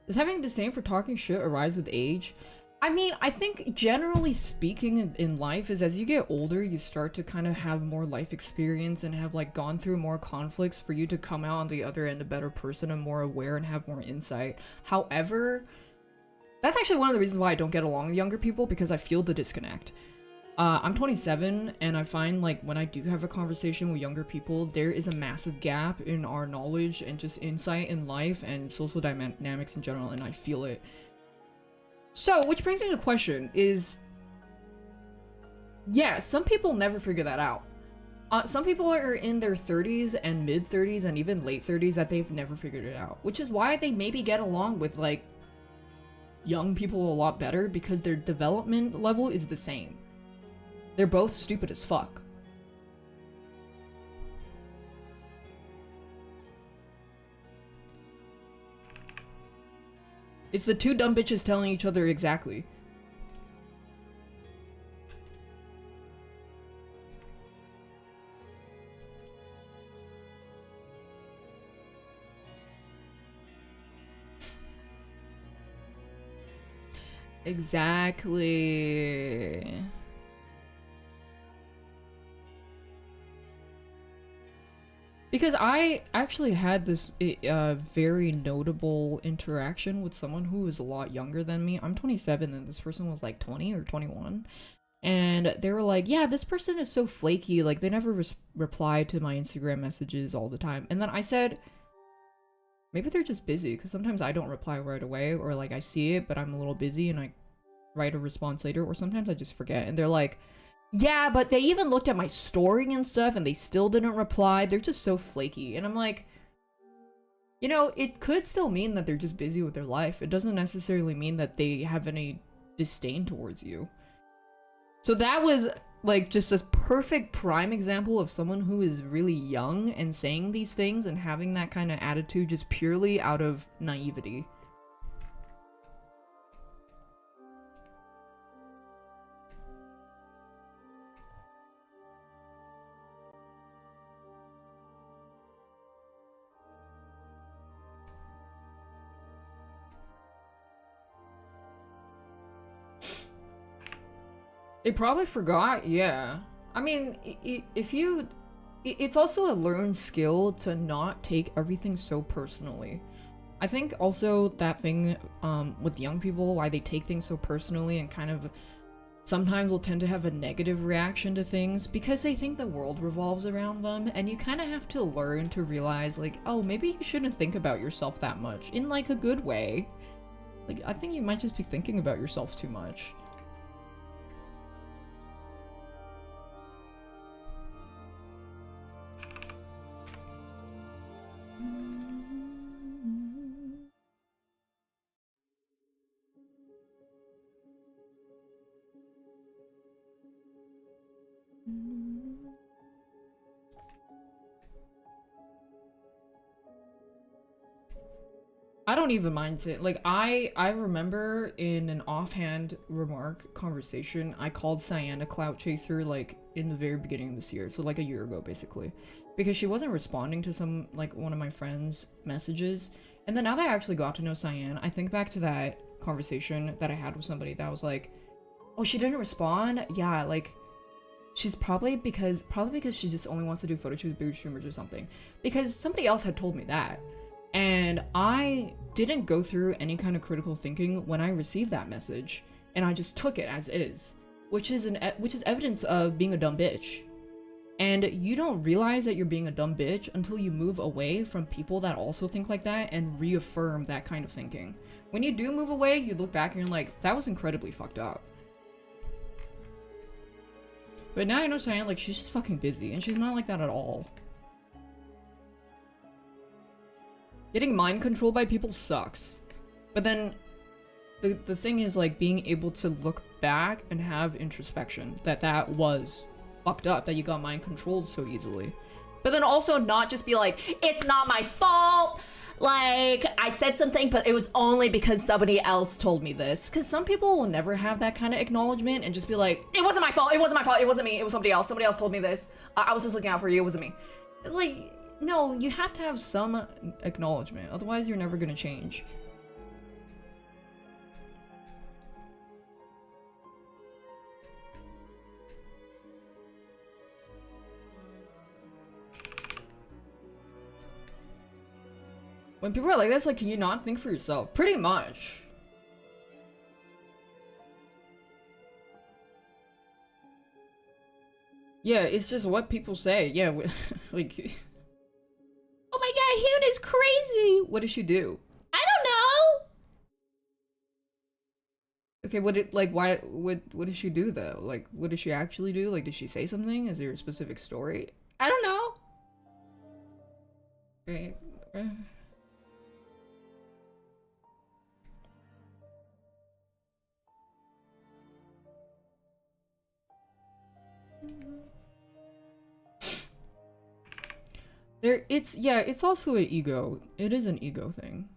Does having disdain for talking shit arise with age? I mean, I think generally speaking in life is as you get older, you start to kind of have more life experience and have like gone through more conflicts for you to come out on the other end a better person and more aware and have more insight. However, that's actually one of the reasons why I don't get along with younger people, because I feel the disconnect. I'm 27, and I find like when I do have a conversation with younger people, there is a massive gap in our knowledge and just insight in life and social dynamics in general, and I feel it. So, which brings me to the question is, yeah, some people never figure that out. Some people are in their 30s and mid 30s and even late 30s that they've never figured it out, which is why they maybe get along with like young people a lot better, because their development level is the same. They're both stupid as fuck. It's the two dumb bitches telling each other exactly. Exactly. Because I actually had this very notable interaction with someone who was a lot younger than me. I'm 27 and this person was like 20 or 21. And they were like, yeah, this person is so flaky. Like, they never reply to my Instagram messages all the time. And then I said, maybe they're just busy, because sometimes I don't reply right away, or like I see it, but I'm a little busy and I write a response later, or sometimes I just forget. And they're like, yeah, but they even looked at my story and stuff and they still didn't reply. They're just so flaky. And I'm like, you know, it could still mean that they're just busy with their life. It doesn't necessarily mean that they have any disdain towards you. So that was like just a perfect prime example of someone who is really young and saying these things and having that kind of attitude just purely out of naivety. They probably forgot, yeah. I mean, if you... It's also a learned skill to not take everything so personally. I think also that thing with young people, why they take things so personally and kind of sometimes will tend to have a negative reaction to things because they think the world revolves around them, and you kind of have to learn to realize like, oh, maybe you shouldn't think about yourself that much in like a good way. Like, I think you might just be thinking about yourself too much. I don't even mind it. Like, I remember in an offhand remark conversation, I called Cyan a clout chaser, like, in the very beginning of this year. So, like, a year ago, basically. Because she wasn't responding to some, like, one of my friends' messages. And then now that I actually got to know Cyan, I think back to that conversation that I had with somebody that was like, oh, she didn't respond? Yeah, like, she's probably because she just only wants to do photo shoots, big streamers or something. Because somebody else had told me that. And I didn't go through any kind of critical thinking when I received that message, and I just took it as is, which is evidence of being a dumb bitch. And you don't realize that you're being a dumb bitch until you move away from people that also think like that and reaffirm that kind of thinking. When you do move away, you look back and you're like, that was incredibly fucked up. But now I know Cyan, like, she's just fucking busy, and she's not like that at all. Getting mind controlled by people sucks. But then the thing is, like, being able to look back and have introspection that was fucked up, that you got mind controlled so easily. But then also not just be like, it's not my fault. Like, I said something, but it was only because somebody else told me this. Because some people will never have that kind of acknowledgement and just be like, it wasn't my fault, it wasn't my fault, it wasn't me, it was somebody else. Somebody else told me this. I was just looking out for you, it wasn't me. like, no, you have to have some acknowledgement. Otherwise, you're never gonna change. When people are like this, like, can you not think for yourself? Pretty much. Yeah, it's just what people say. Yeah, like... Oh my god, Hyun is crazy! What did she do? I don't know! Okay, what did she do though? Like, what did she actually do? Like, did she say something? Is there a specific story? I don't know. Okay. It's also an ego. It is an ego thing.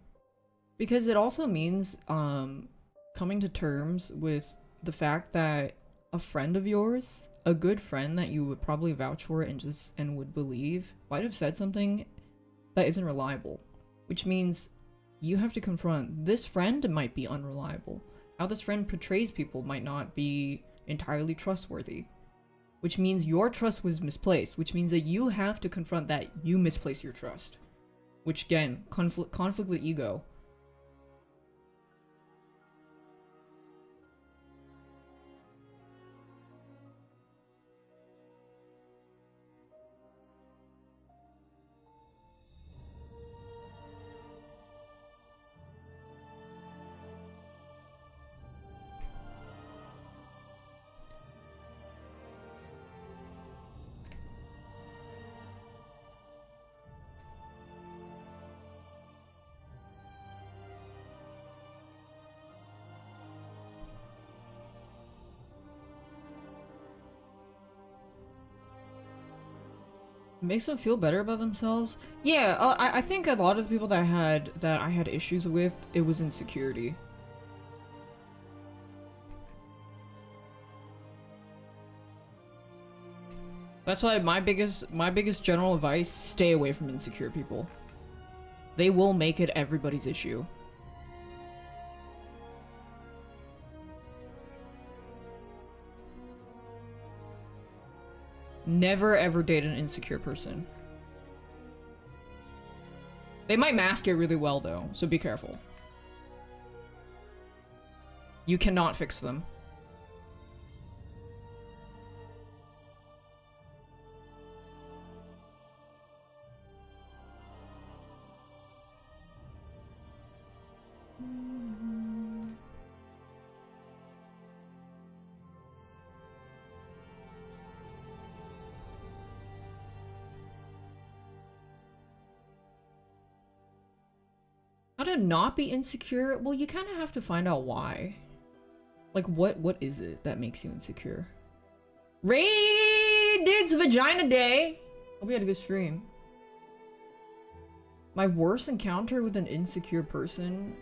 Because it also means, coming to terms with the fact that a friend of yours, a good friend that you would probably vouch for and would believe, might have said something that isn't reliable. Which means you have to confront this friend might be unreliable. How this friend portrays people might not be entirely trustworthy. Which means your trust was misplaced, which means that you have to confront that you misplaced your trust. Which again, conflict with ego. Makes them feel better about themselves. Yeah, I think a lot of the people that I had issues with, it was insecurity. That's why my biggest general advice: stay away from insecure people. They will make it everybody's issue. Never ever date an insecure person. They might mask it really well though, so be careful. You cannot fix them. How to not be insecure? Well, you kind of have to find out why. Like, what is it that makes you insecure? Ray Diggs Vagina Day! Hope you had a good stream. My worst encounter with an insecure person?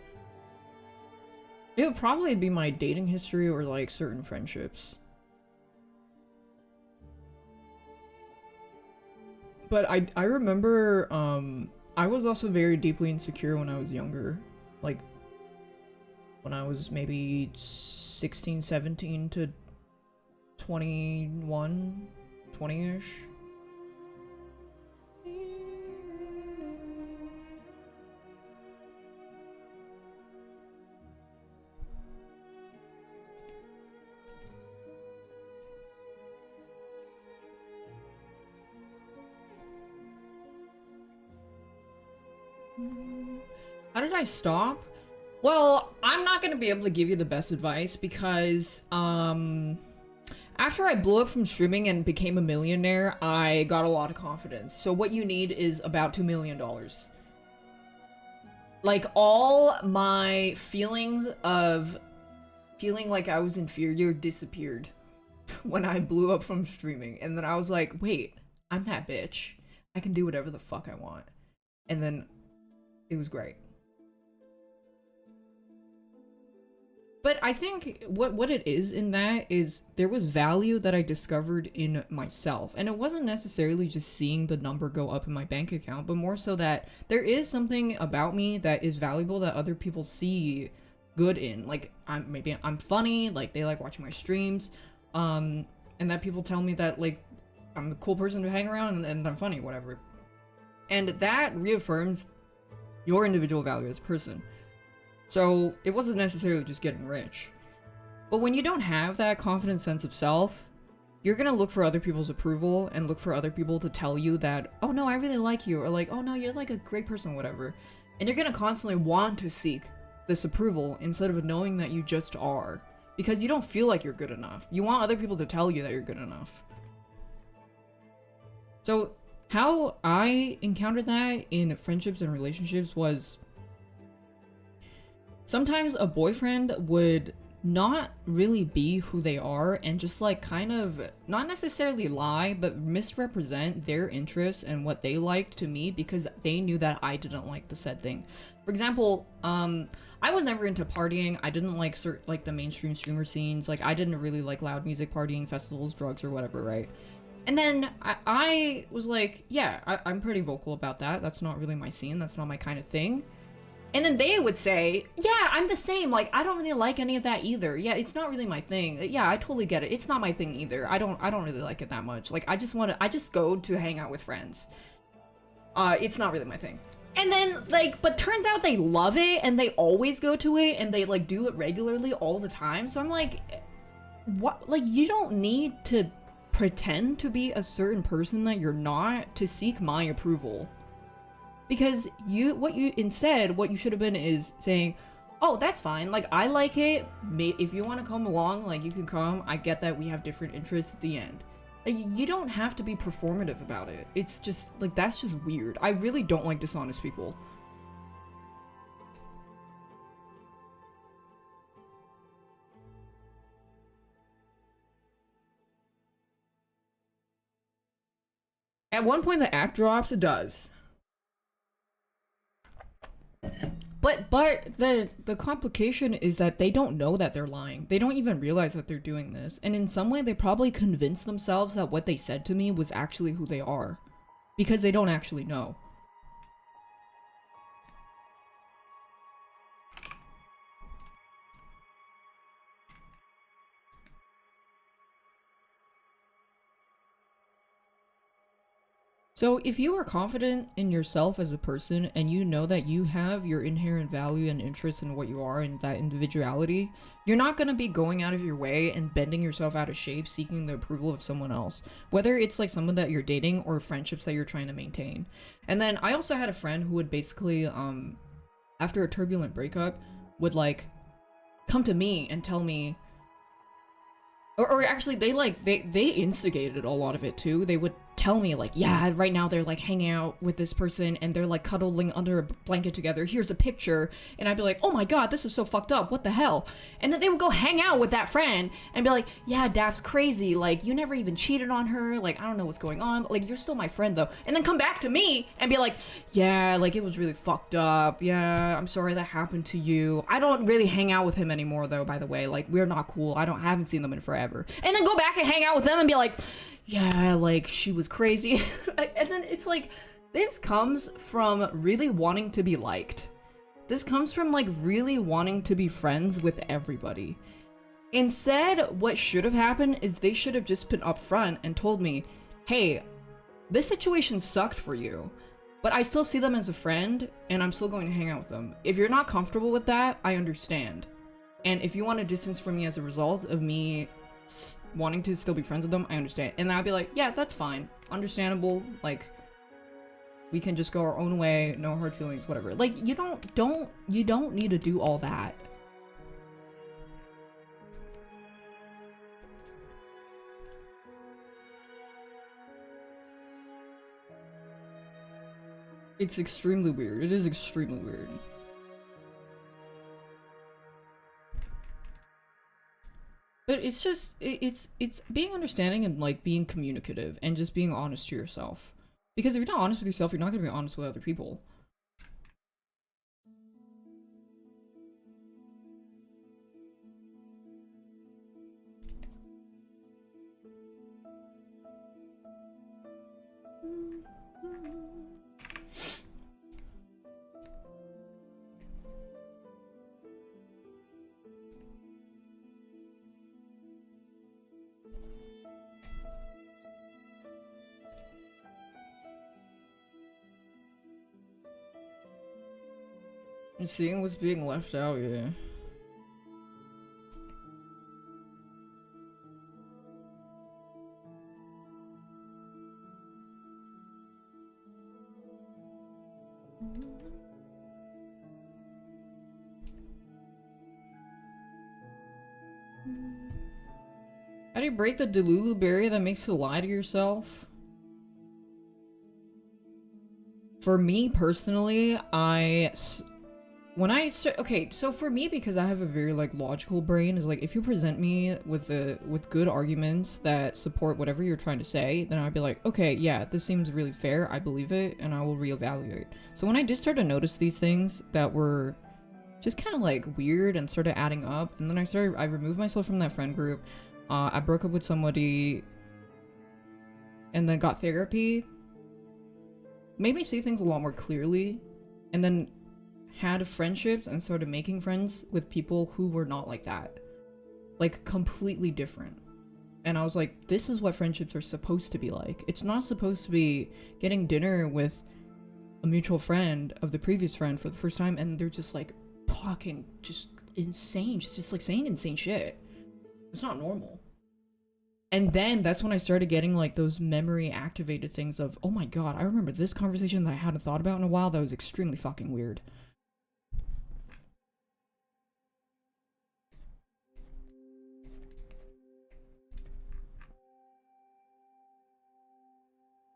It would probably be my dating history or, like, certain friendships. But I remember, I was also very deeply insecure when I was younger. Like, when I was maybe 16, 17 to 21, 20-ish. How did I stop? Well, I'm not gonna be able to give you the best advice because, after I blew up from streaming and became a millionaire, I got a lot of confidence. So what you need is about $2 million. Like, all my feelings of feeling like I was inferior disappeared when I blew up from streaming. And then I was like, wait, I'm that bitch. I can do whatever the fuck I want. And then it was great. But I think what it is in that is there was value that I discovered in myself. And it wasn't necessarily just seeing the number go up in my bank account, but more so that there is something about me that is valuable that other people see good in. Like, I'm funny, like they like watching my streams, and that people tell me that like I'm a cool person to hang around and I'm funny, whatever. And that reaffirms your individual value as a person. So it wasn't necessarily just getting rich. But when you don't have that confident sense of self, you're gonna look for other people's approval and look for other people to tell you that, oh no, I really like you, or like, oh no, you're like a great person, whatever. And you're gonna constantly want to seek this approval instead of knowing that you just are. Because you don't feel like you're good enough. You want other people to tell you that you're good enough. So how I encountered that in friendships and relationships was sometimes a boyfriend would not really be who they are and just like kind of not necessarily lie, but misrepresent their interests and what they liked to me because they knew that I didn't like the said thing. For example, I was never into partying. I didn't like the mainstream streamer scenes. Like, I didn't really like loud music, partying, festivals, drugs, or whatever, right? And then I was like, yeah, I'm pretty vocal about that. That's not really my scene. That's not my kind of thing. And then they would say, yeah, I'm the same. Like, I don't really like any of that either. Yeah, it's not really my thing. Yeah, I totally get it. It's not my thing either. I don't really like it that much. Like, I just go to hang out with friends. It's not really my thing. And then, like, but turns out they love it and they always go to it and they, like, do it regularly all the time. So I'm like, what? Like, you don't need to pretend to be a certain person that you're not to seek my approval. Because what you should have been is saying, oh, that's fine. Like, I like it. If you want to come along, like, you can come. I get that we have different interests at the end. Like, you don't have to be performative about it. It's just, like, that's just weird. I really don't like dishonest people. At one point, the app drops. It does. But the complication is that they don't know that they're lying. They don't even realize that they're doing this. And in some way, they probably convinced themselves that what they said to me was actually who they are. Because they don't actually know. So if you are confident in yourself as a person and you know that you have your inherent value and interest in what you are and that individuality, you're not going to be going out of your way and bending yourself out of shape seeking the approval of someone else, whether it's like someone that you're dating or friendships that you're trying to maintain. And then I also had a friend who would basically, after a turbulent breakup, would like come to me and tell me, or actually they instigated a lot of it too. They would tell me like, yeah, right now they're like hanging out with this person and they're like cuddling under a blanket together. Here's a picture. And I'd be like, oh my god, this is so fucked up. What the hell? And then they would go hang out with that friend and be like, yeah, Daph's crazy. Like, you never even cheated on her. Like, I don't know what's going on. But, like, you're still my friend though. And then come back to me and be like, yeah, like it was really fucked up. Yeah, I'm sorry that happened to you. I don't really hang out with him anymore though, by the way. Like, we're not cool. I haven't seen them in forever. And then go back and hang out with them and be like, yeah, like, she was crazy. And then it's like, this comes from really wanting to be liked. This comes from, like, really wanting to be friends with everybody. Instead, what should have happened is they should have just been upfront and told me, hey, this situation sucked for you, but I still see them as a friend, and I'm still going to hang out with them. If you're not comfortable with that, I understand. And if you want to distance from me as a result of me wanting to still be friends with them, I understand. And I'd be like, yeah, that's fine. Understandable. Like, we can just go our own way, no hard feelings, whatever. Like, you don't need to do all that. It's extremely weird. It is extremely weird. But it's just it's being understanding and like being communicative and just being honest to yourself. Because if you're not honest with yourself, you're not gonna be honest with other people. And seeing what's being left out, yeah. How do you break the Delulu barrier that makes you lie to yourself? For me personally, okay, so for me, because I have a very like logical brain, is like if you present me with good arguments that support whatever you're trying to say, then I'd be like, okay, yeah, this seems really fair, I believe it, and I will reevaluate. So when I did start to notice these things that were just kind of like weird and started adding up, and then I removed myself from that friend group. I broke up with somebody, and then got therapy. Made me see things a lot more clearly, and then had friendships and started making friends with people who were not like that. Like, completely different. And I was like, this is what friendships are supposed to be like. It's not supposed to be getting dinner with a mutual friend of the previous friend for the first time, and they're just like talking just insane, just like saying insane shit. It's not normal. And then that's when I started getting like those memory activated things of, oh my god, I remember this conversation that I hadn't thought about in a while that was extremely fucking weird.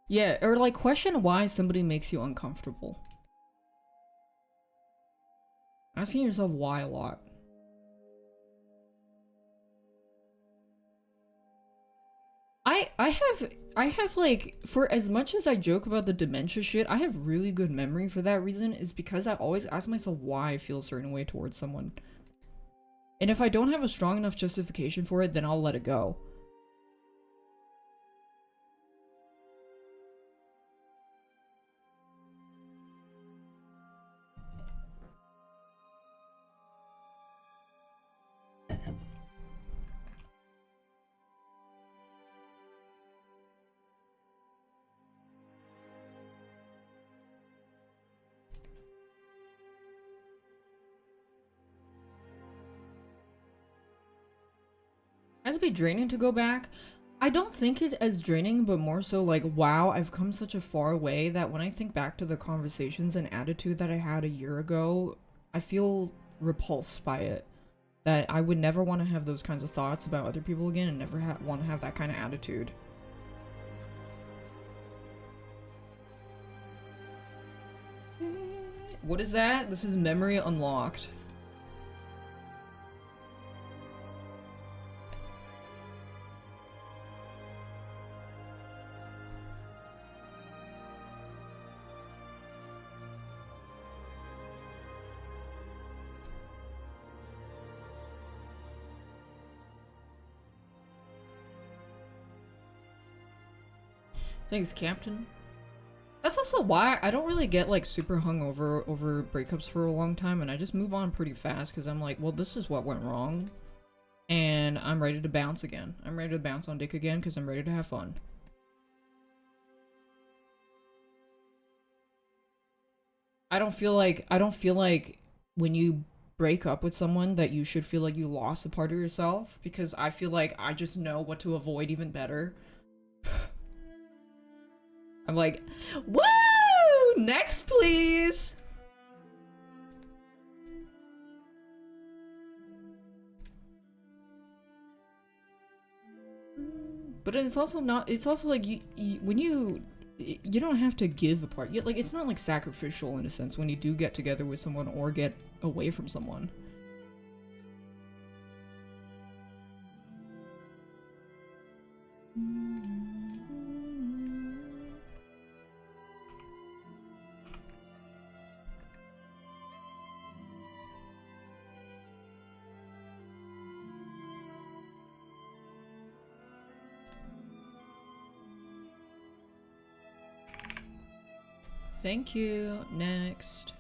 Yeah, or like question why somebody makes you uncomfortable. Asking yourself why a lot. I have like, for as much as I joke about the dementia shit, I have really good memory for that reason, is because I always ask myself why I feel a certain way towards someone. And if I don't have a strong enough justification for it, then I'll let it go. Has it be draining to go back? I don't think it's as draining, but more so like, wow, I've come such a far way that when I think back to the conversations and attitude that I had a year ago, I feel repulsed by it. That I would never want to have those kinds of thoughts about other people again, and never want to have that kind of attitude. What is that? This is memory unlocked. Thanks, Captain. That's also why I don't really get like super hungover over breakups for a long time, and I just move on pretty fast because I'm like, well, this is what went wrong, and I'm ready to bounce again. I'm ready to bounce on dick again because I'm ready to have fun. I don't feel like when you break up with someone that you should feel like you lost a part of yourself, because I feel like I just know what to avoid even better. I'm like, woo! Next, please! But it's also not, it's also like, when you don't have to give a part. Like, it's not like sacrificial in a sense when you do get together with someone or get away from someone. Thank you. Next.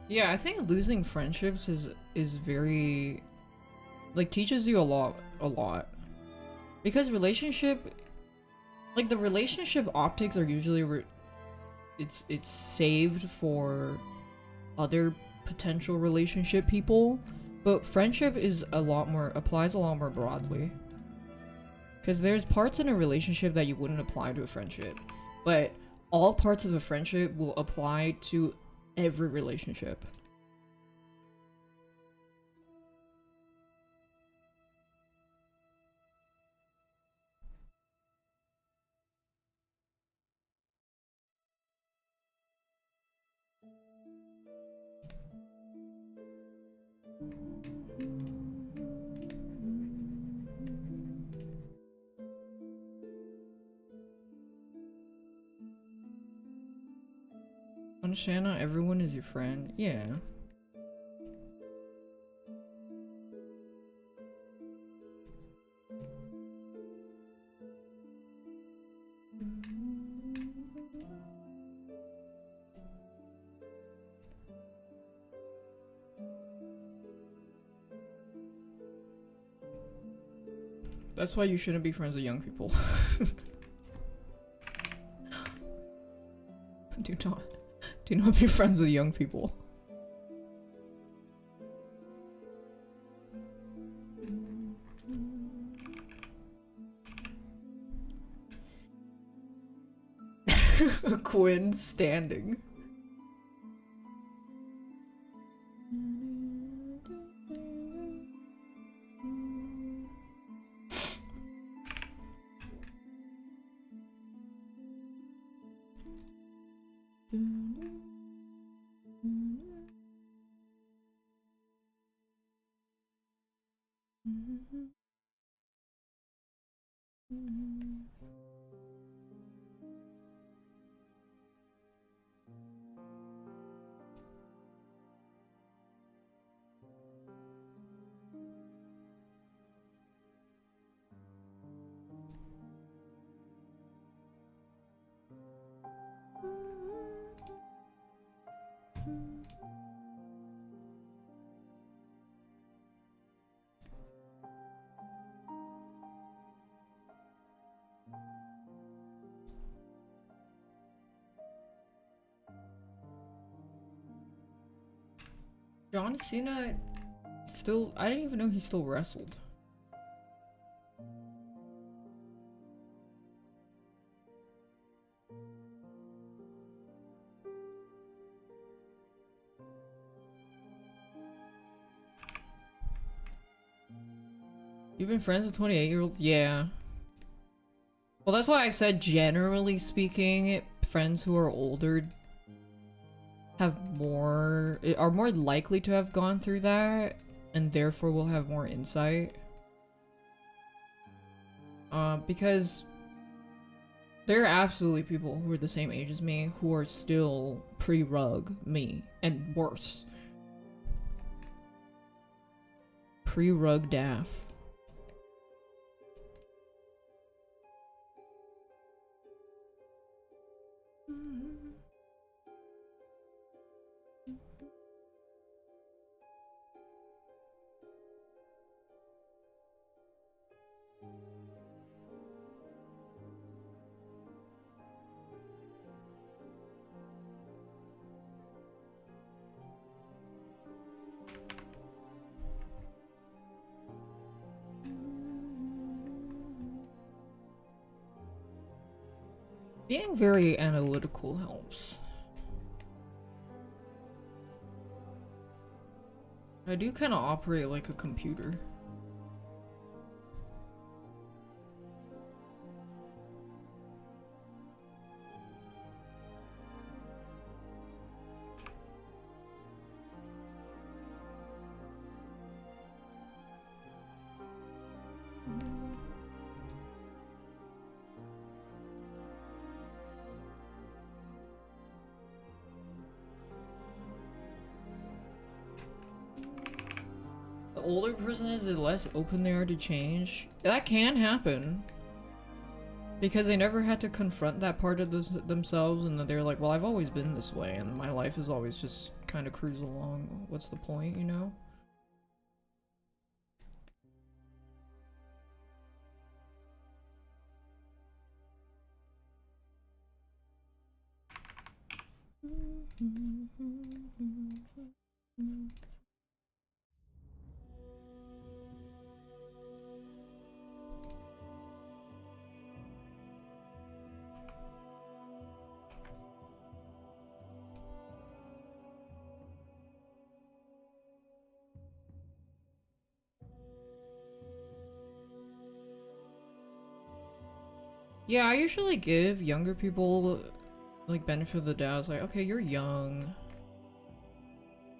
Yeah, I think losing friendships is very like teaches you a lot. Because the relationship optics are usually it's saved for other potential relationship people, but friendship is applies a lot more broadly. Because there's parts in a relationship that you wouldn't apply to a friendship, but all parts of a friendship will apply to every relationship. Understand not everyone is your friend. Yeah. That's why you shouldn't be friends with young people. Do not be friends with young people. Quinn standing. John Cena still, I didn't even know he still wrestled. You've been friends with 28-year-olds? Yeah. Well, that's why I said generally speaking, friends who are older are more likely to have gone through that and therefore will have more insight. Because there are absolutely people who are the same age as me who are still pre-rug me and worse. Pre-rug daph. Being very analytical helps. I do kind of operate like a computer. older person is, the less open they are to change. That can happen. Because they never had to confront that part of themselves, and they're like, well, I've always been this way, and my life is always just kind of cruise along. What's the point, you know? Yeah, I usually give younger people, like, benefit of the doubt. It's like, okay, you're young.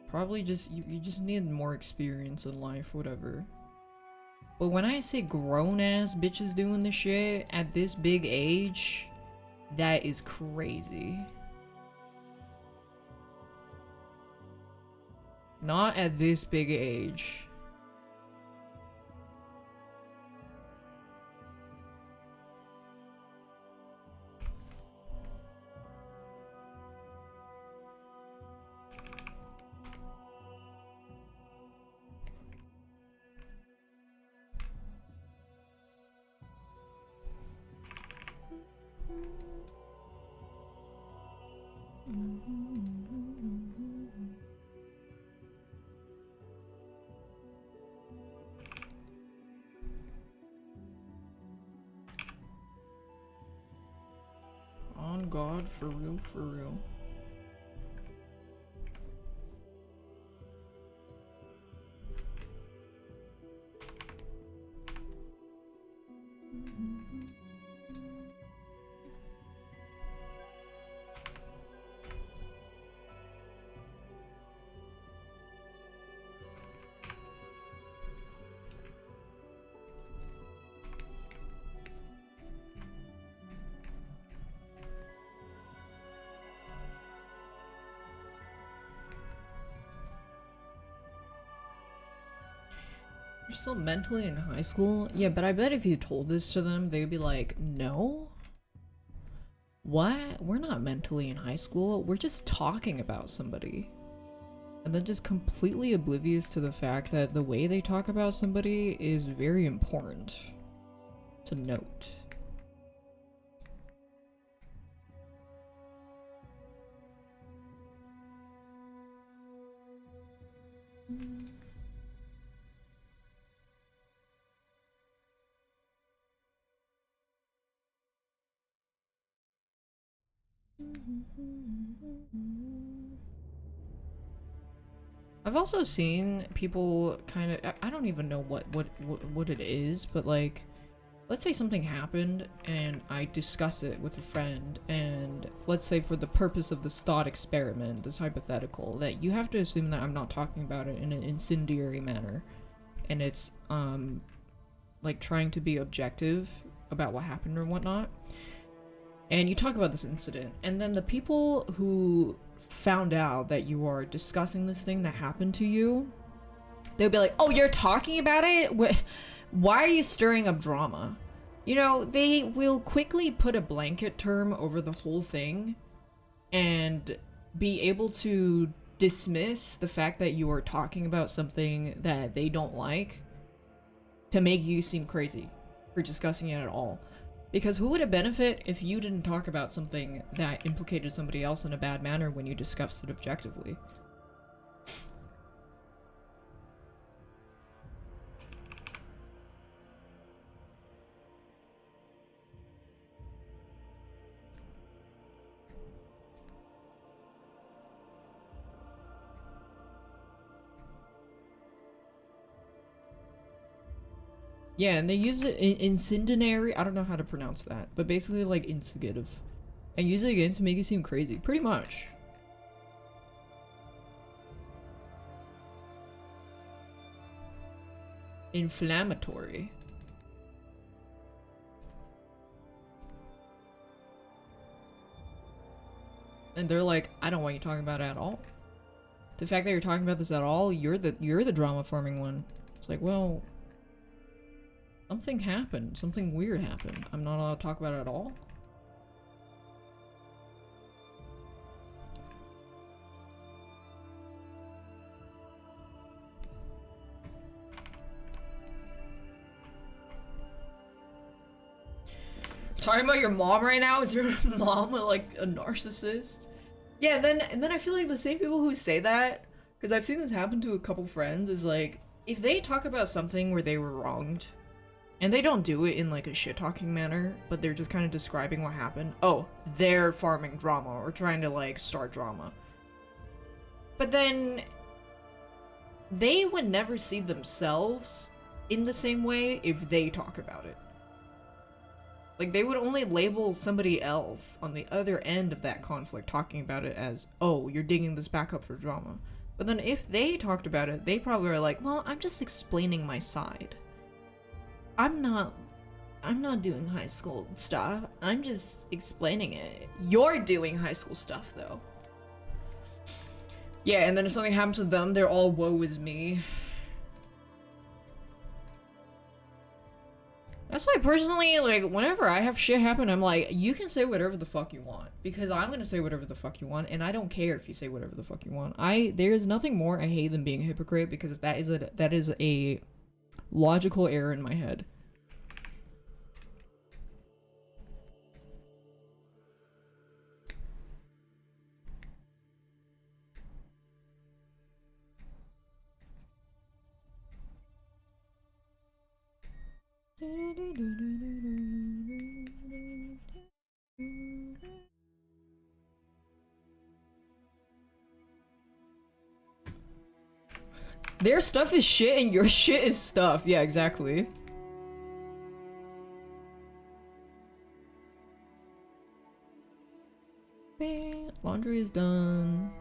Probably just, you just need more experience in life, whatever. But when I say grown-ass bitches doing this shit at this big age, that is crazy. Not at this big age. On God, for real, for real. You're still mentally in high school? Yeah, but I bet if you told this to them, they'd be like, no? What? We're not mentally in high school. We're just talking about somebody. And then just completely oblivious to the fact that the way they talk about somebody is very important to note. I've also seen people kind of, I don't even know what it is, but like, let's say something happened and I discuss it with a friend, and let's say for the purpose of this thought experiment, this hypothetical, that you have to assume that I'm not talking about it in an incendiary manner, and it's like trying to be objective about what happened or whatnot. And you talk about this incident, and then the people who found out that you are discussing this thing that happened to you, they'll be like, oh, you're talking about it? Why are you stirring up drama? You know, they will quickly put a blanket term over the whole thing and be able to dismiss the fact that you are talking about something that they don't like to make you seem crazy for discussing it at all. Because who would it benefit if you didn't talk about something that implicated somebody else in a bad manner when you discussed it objectively? Yeah, and they use it incendiary. I don't know how to pronounce that, but basically like instigative, and use it again to make you seem crazy, pretty much. Inflammatory. And they're like, I don't want you talking about it at all. The fact that you're talking about this at all, you're the drama forming one. It's like, well, something happened. Something weird happened. I'm not allowed to talk about it at all? Talking about your mom right now? Is your mom like a narcissist? Yeah, and then I feel like the same people who say that, because I've seen this happen to a couple friends, is like, if they talk about something where they were wronged, and they don't do it in like a shit-talking manner, but they're just kind of describing what happened. Oh, they're farming drama or trying to like start drama. But then they would never see themselves in the same way if they talk about it. Like, they would only label somebody else on the other end of that conflict talking about it as, oh, you're digging this back up for drama. But then if they talked about it, they probably are like, well, I'm just explaining my side. I'm not doing high school stuff. I'm just explaining it. You're doing high school stuff, though. Yeah, and then if something happens to them, they're all woe is me. That's why personally, like, whenever I have shit happen, I'm like, you can say whatever the fuck you want. Because I'm gonna say whatever the fuck you want, and I don't care if you say whatever the fuck you want. There's nothing more I hate than being a hypocrite, because that is a logical error in my head. Their stuff is shit and your shit is stuff. Yeah, exactly. Laundry is done.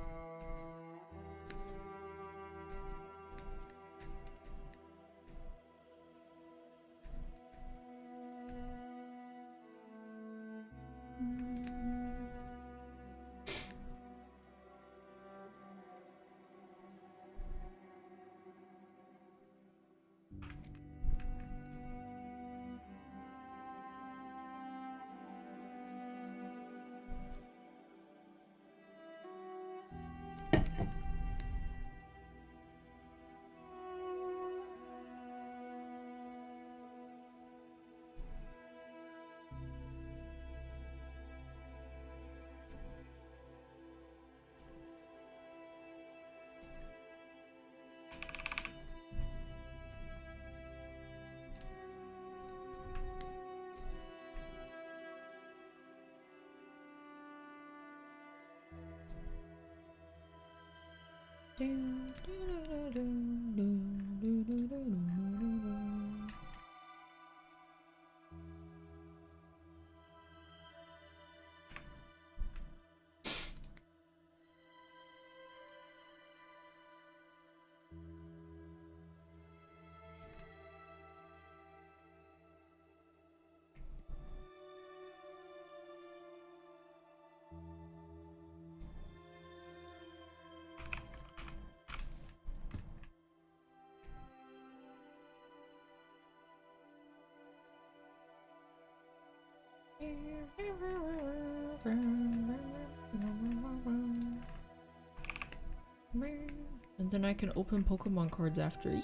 And then I can open Pokemon cards after. Yippee!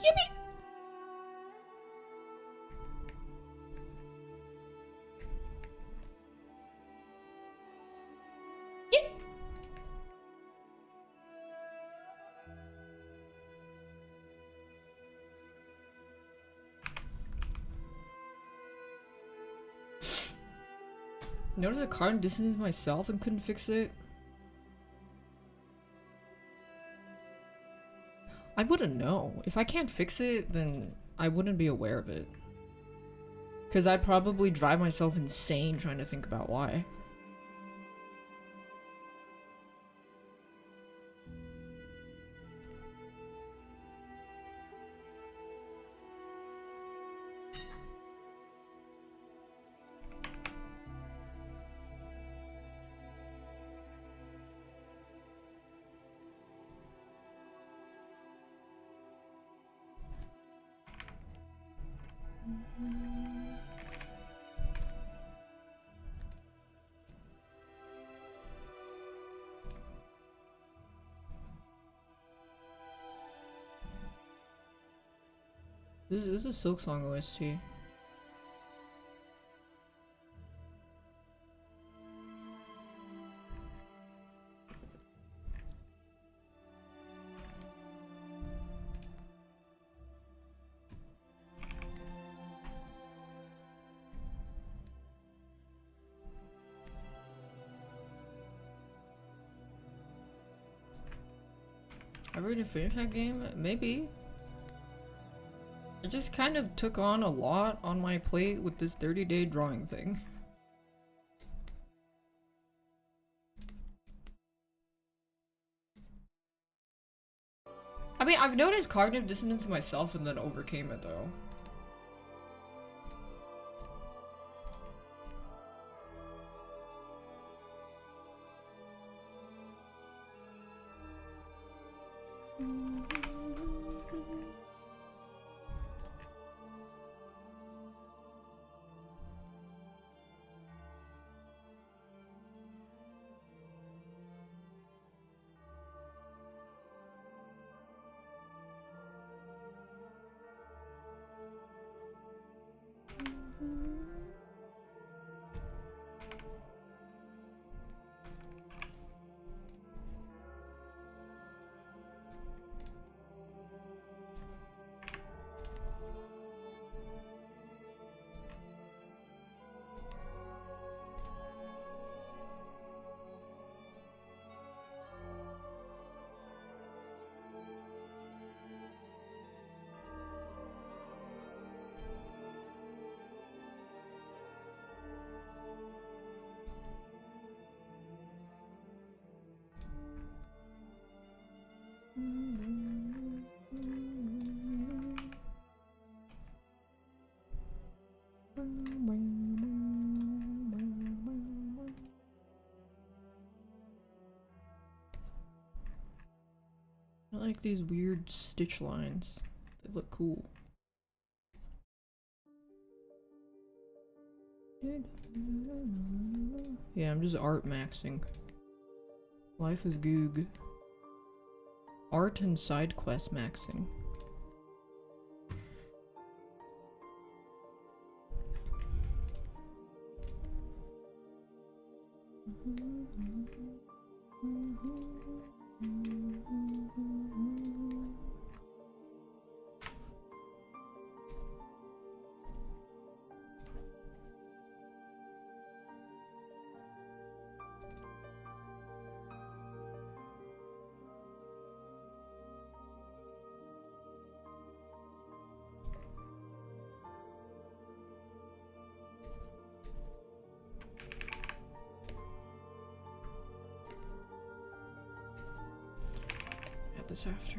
Yip! Notice a card distanced myself and couldn't fix it. I wouldn't know. If I can't fix it, then I wouldn't be aware of it. Because I'd probably drive myself insane trying to think about why. This is Silk Song OST. I ready to finish that game? Maybe. I just kind of took on a lot on my plate with this 30-day drawing thing. I mean, I've noticed cognitive dissonance myself and then overcame it though. I like these weird stitch lines. They look cool. Yeah, I'm just art maxing. Life is goog. Art and side quest maxing. This after.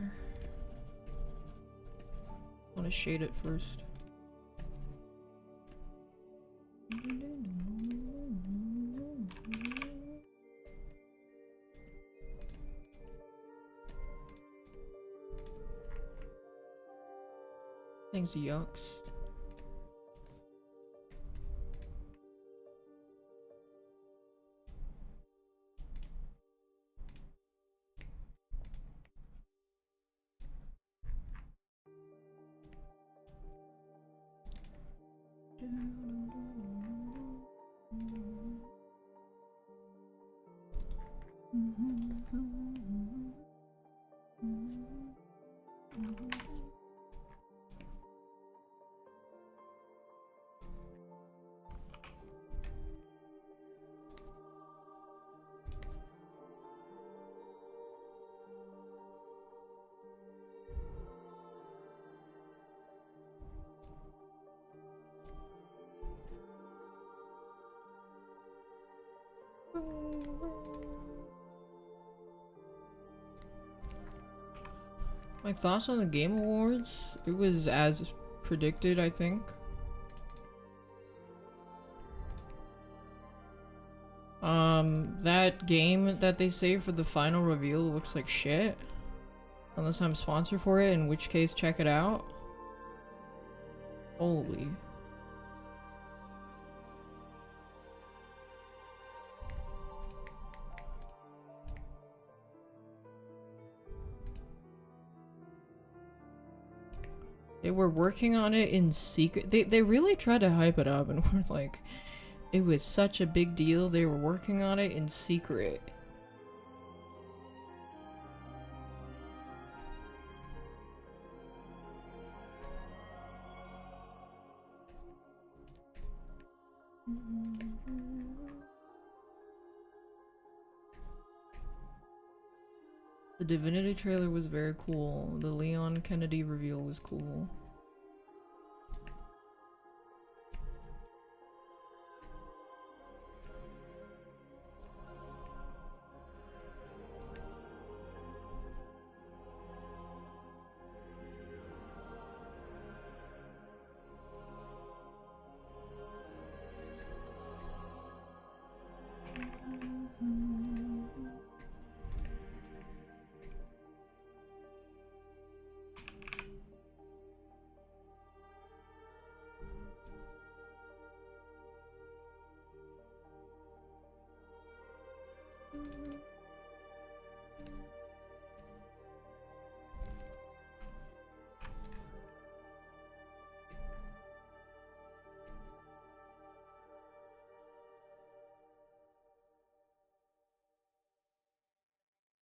I want to shade it first. Thanks, yucks. My thoughts on the Game Awards? It was as predicted, I think. That game that they saved for the final reveal looks like shit. Unless I'm sponsored for it, in which case check it out. Holy. They were working on it in secret. They really tried to hype it up and were like, it was such a big deal. They were working on it in secret. The Divinity trailer was very cool. The Leon Kennedy reveal was cool.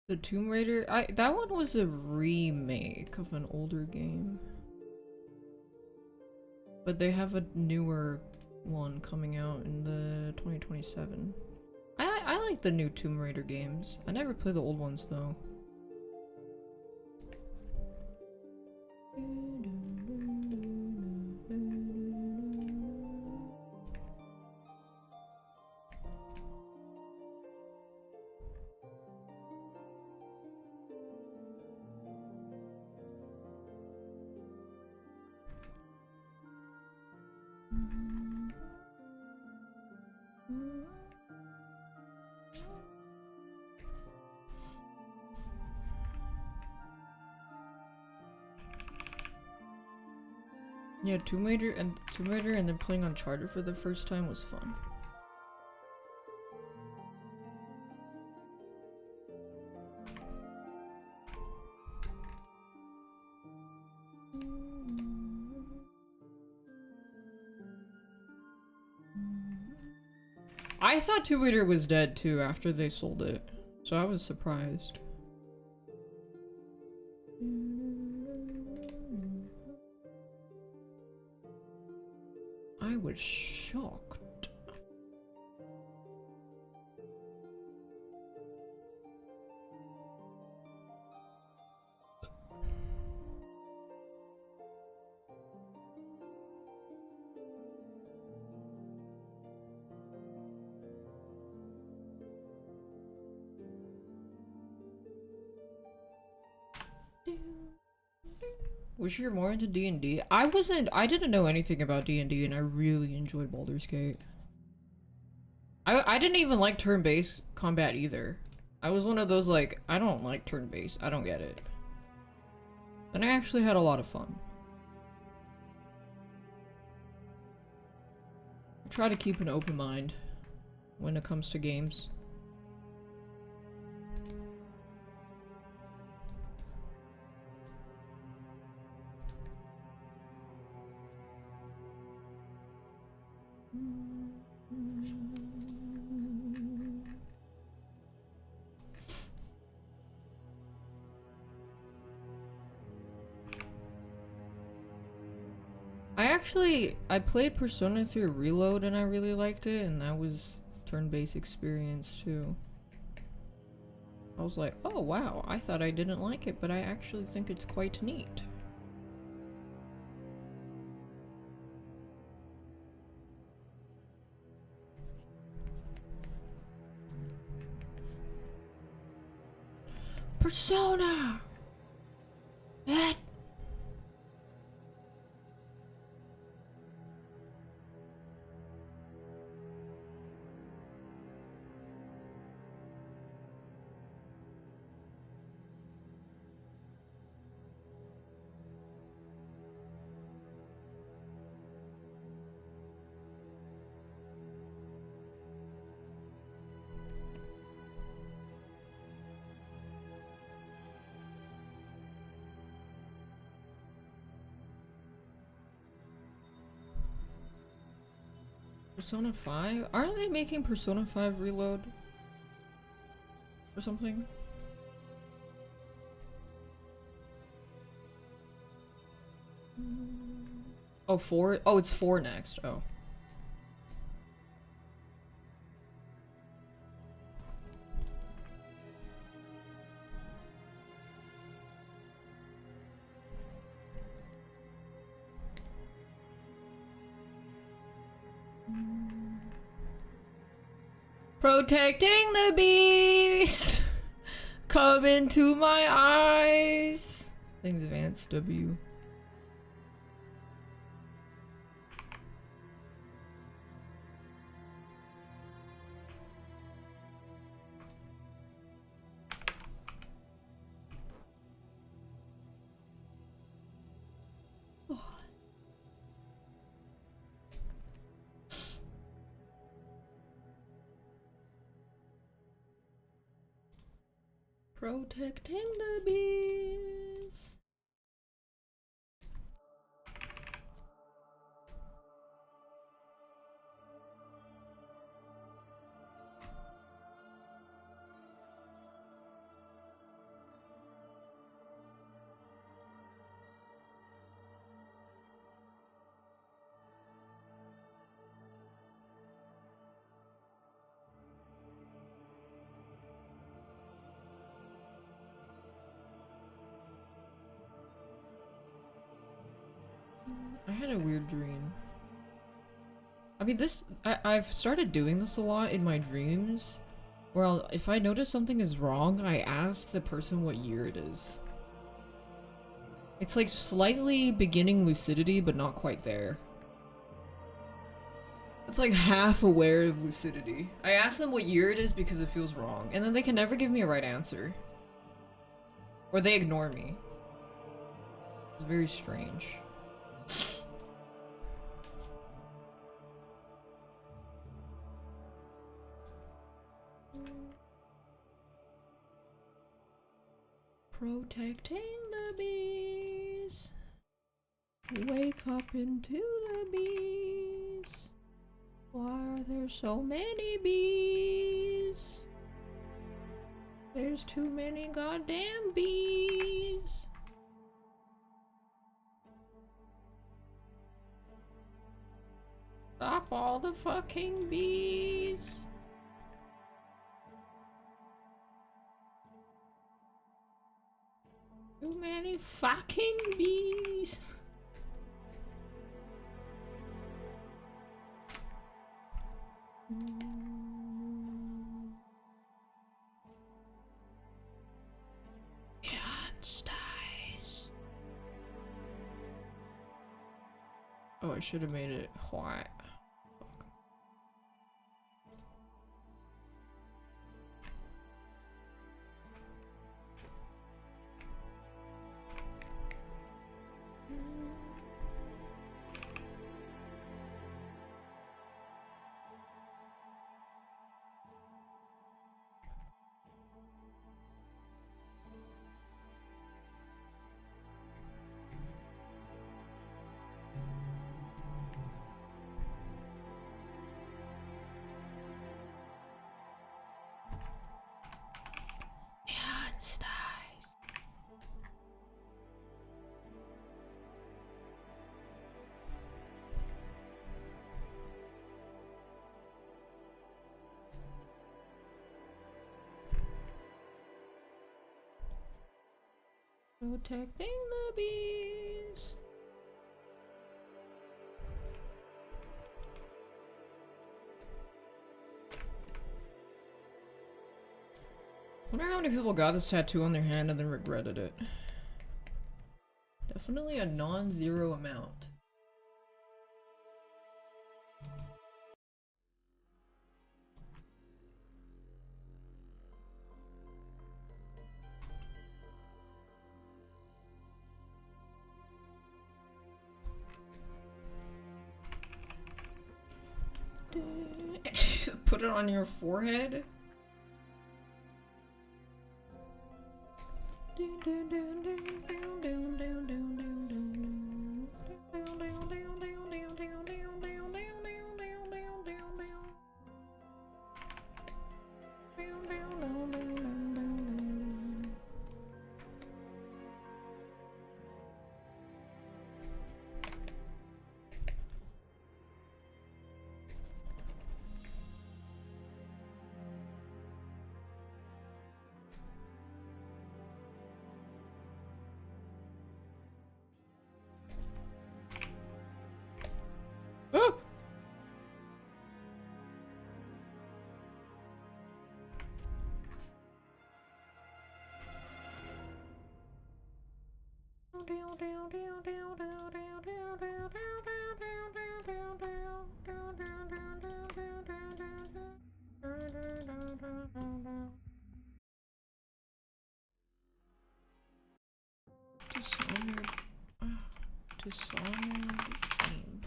The Tomb Raider, that one was a remake of an older game. But they have a newer one coming out in the 2027. I like the new Tomb Raider games. I never played the old ones though. Yeah, Tomb Raider and then playing Uncharted for the first time was fun. I thought Tomb Raider was dead too after they sold it, so I was surprised. I was shocked. Was you more into D&D? I didn't know anything about D&D and I really enjoyed Baldur's Gate. I didn't even like turn-based combat either. I was one of those like, I don't like turn-based, I don't get it. And I actually had a lot of fun. I try to keep an open mind when it comes to games. I played Persona 3 Reload and I really liked it, and that was turn-based experience too. I was like, oh wow, I thought I didn't like it, but I actually think it's quite neat. Persona! That. Persona 5? Aren't they making Persona 5 Reload? Or something? Oh, 4? Oh, it's 4 next. Oh. Protecting the beast! Come into my eyes! Things advanced W. Protecting the bees. I had a weird dream. I mean, I've started doing this a lot in my dreams. Where if I notice something is wrong, I ask the person what year it is. It's like slightly beginning lucidity, but not quite there. It's like half aware of lucidity. I ask them what year it is because it feels wrong, and then they can never give me a right answer. Or they ignore me. It's very strange. Protecting the bees. Wake up into the bees. Why are there so many bees? There's too many goddamn bees. Stop all the fucking bees. Too many fucking bees. Oh, I should have made it white. Protecting the bees. Wonder how many people got this tattoo on their hand and then regretted it. Definitely a non-zero amount. Put it on your forehead? Dishonored. Dishonored theme.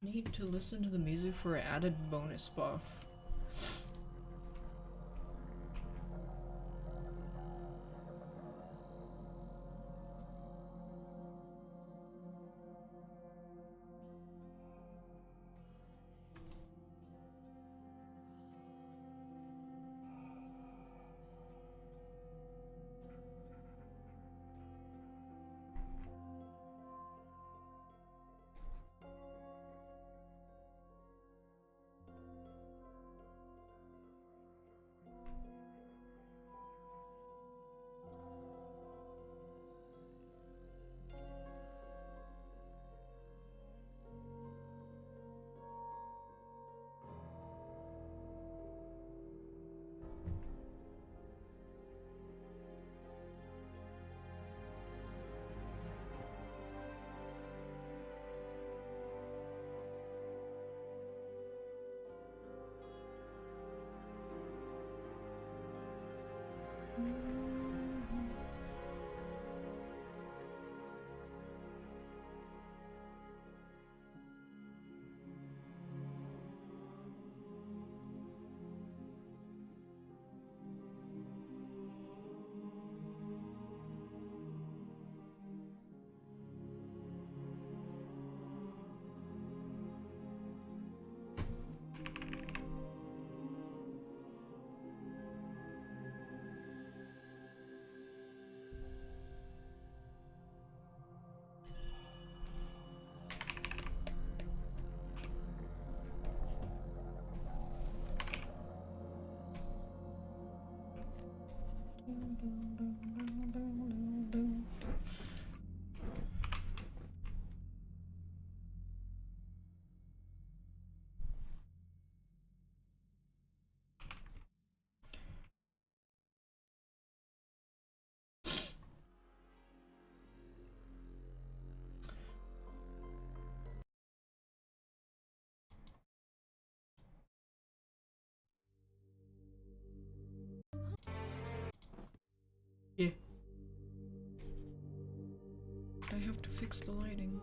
Need to listen to the music for added bonus buff. Yeah. I have to fix the lighting.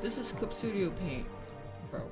This is Clip Studio Paint, bro.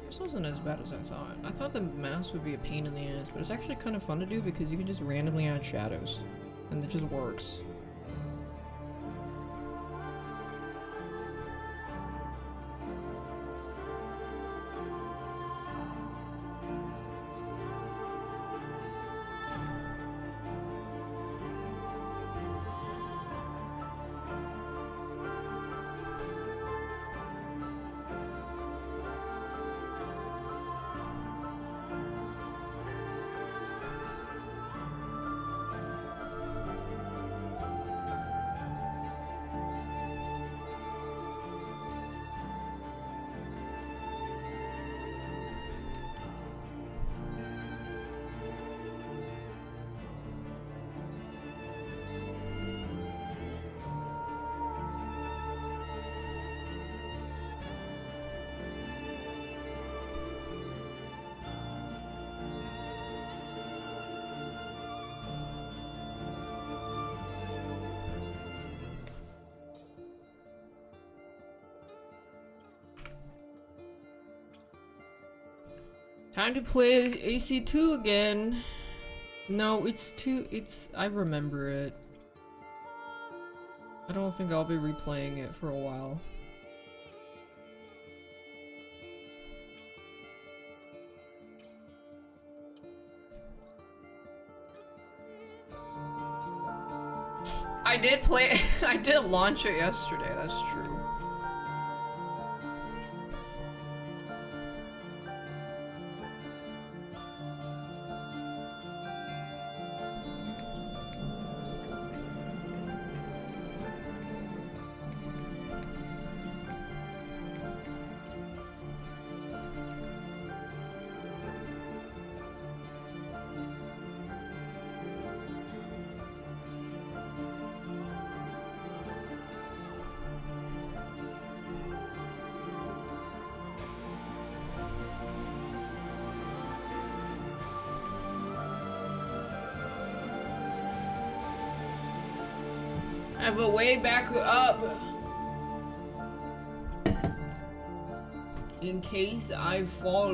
This wasn't as bad as I thought. I thought the mask would be a pain in the ass, but it's actually kind of fun to do because you can just randomly add shadows. And it just works. Time to play AC2 again. No, I remember it. I don't think I'll be replaying it for a while. I did play. I did launch it yesterday. That's true. I have a way back up. In case I fall.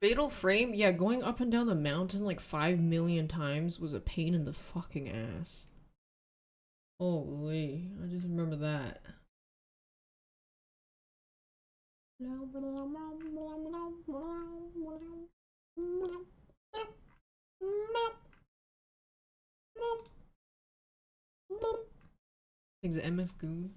Fatal frame? Yeah, going up and down the mountain like 5 million times was a pain in the fucking ass. Holy, I just remember that. Thanks, MF Goon.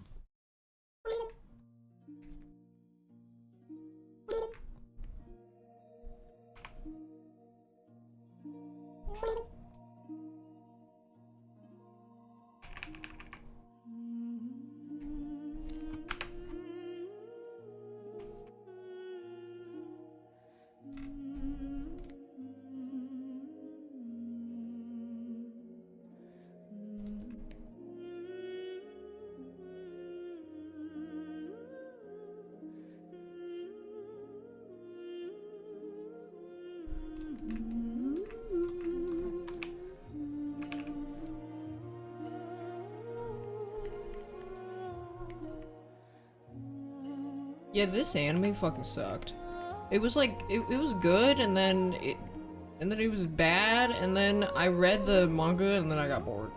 Yeah, this anime fucking sucked. It was like it was good and then it was bad and then I read the manga and then I got bored.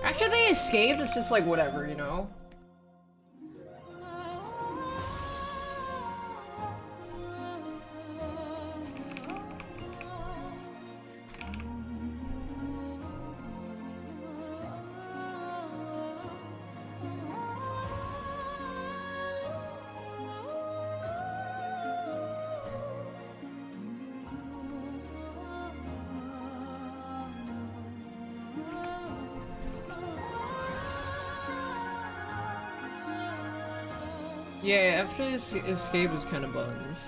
After they escaped, it's just like whatever, you know? Yeah, after this escape was kind of buns.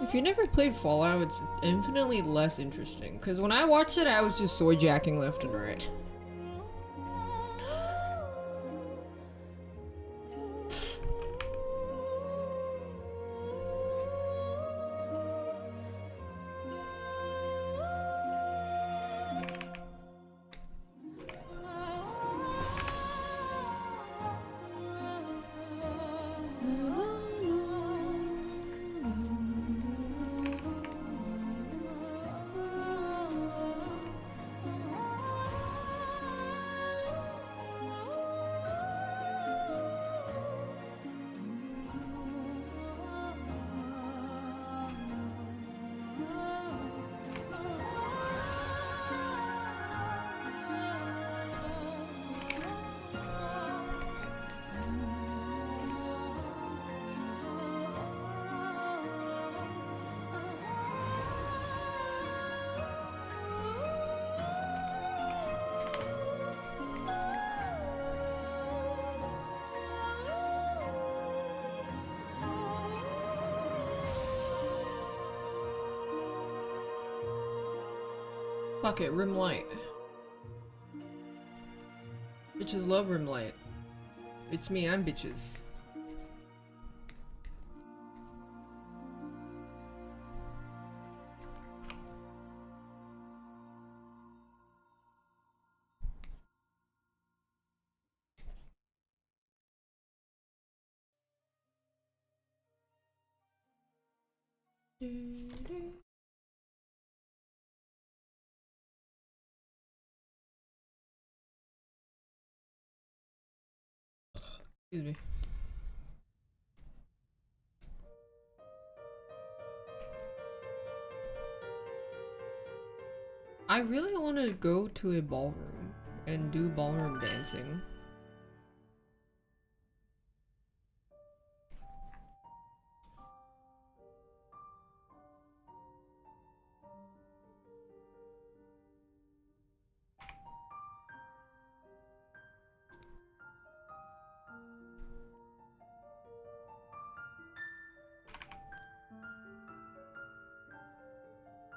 If you never played Fallout, it's infinitely less interesting. Because when I watched it, I was just soy jacking left and right. Fuck it, rim light. Bitches love rim light. It's me, I'm bitches. Excuse me. I really want to go to a ballroom and do ballroom dancing.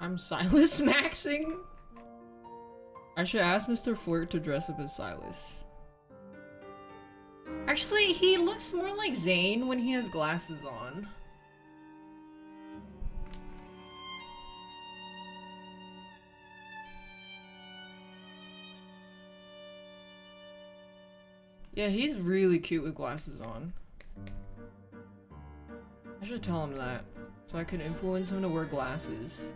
I'm Silas maxing? I should ask Mr. Flirt to dress up as Silas. Actually, he looks more like Zane when he has glasses on. Yeah, he's really cute with glasses on. I should tell him that, so I can influence him to wear glasses.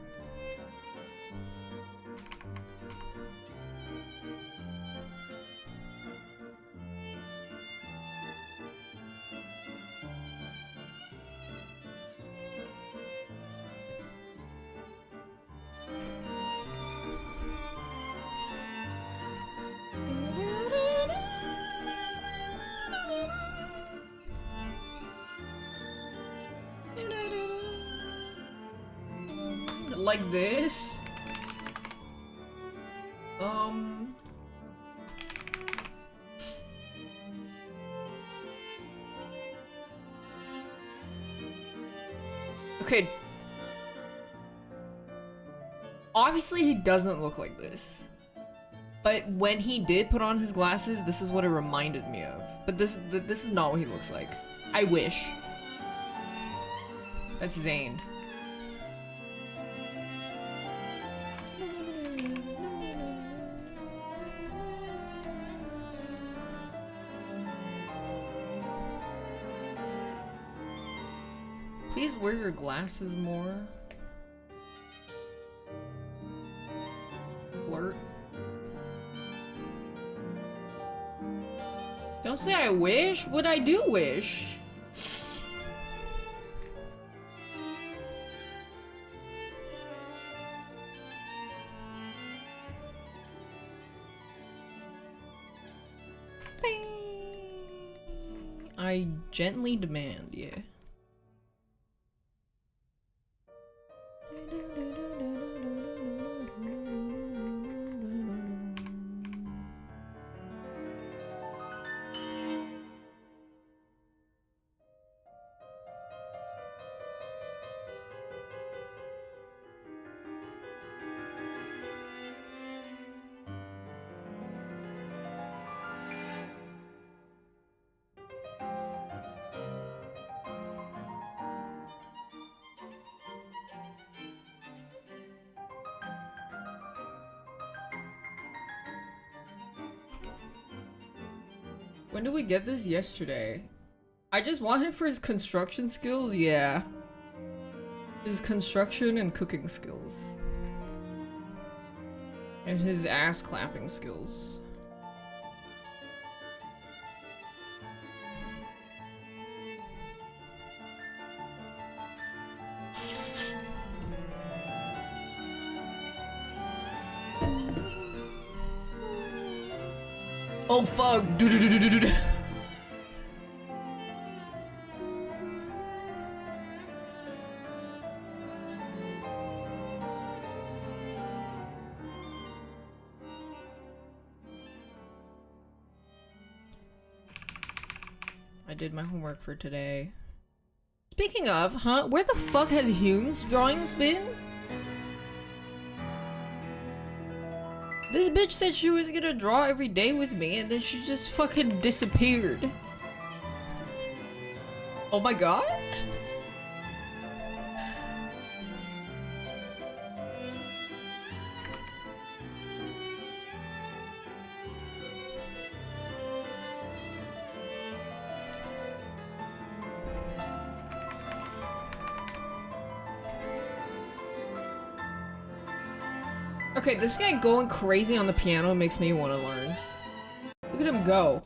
Like this? Okay. Obviously he doesn't look like this. But when he did put on his glasses, this is what it reminded me of. But this is not what he looks like. I wish. That's Zane. Please wear your glasses more. Flirt. Don't say I wish. What I do wish. I gently demand, yeah. When did we get this? Yesterday. I just want him for his construction skills, yeah. His construction and cooking skills. And his ass clapping skills. Oh fuck! I did my homework for today. Speaking of, huh? Where the fuck has Hume's drawings been? This bitch said she was gonna draw every day with me and then she just fucking disappeared. Oh my god? Okay, this guy going crazy on the piano makes me want to learn. Look at him go.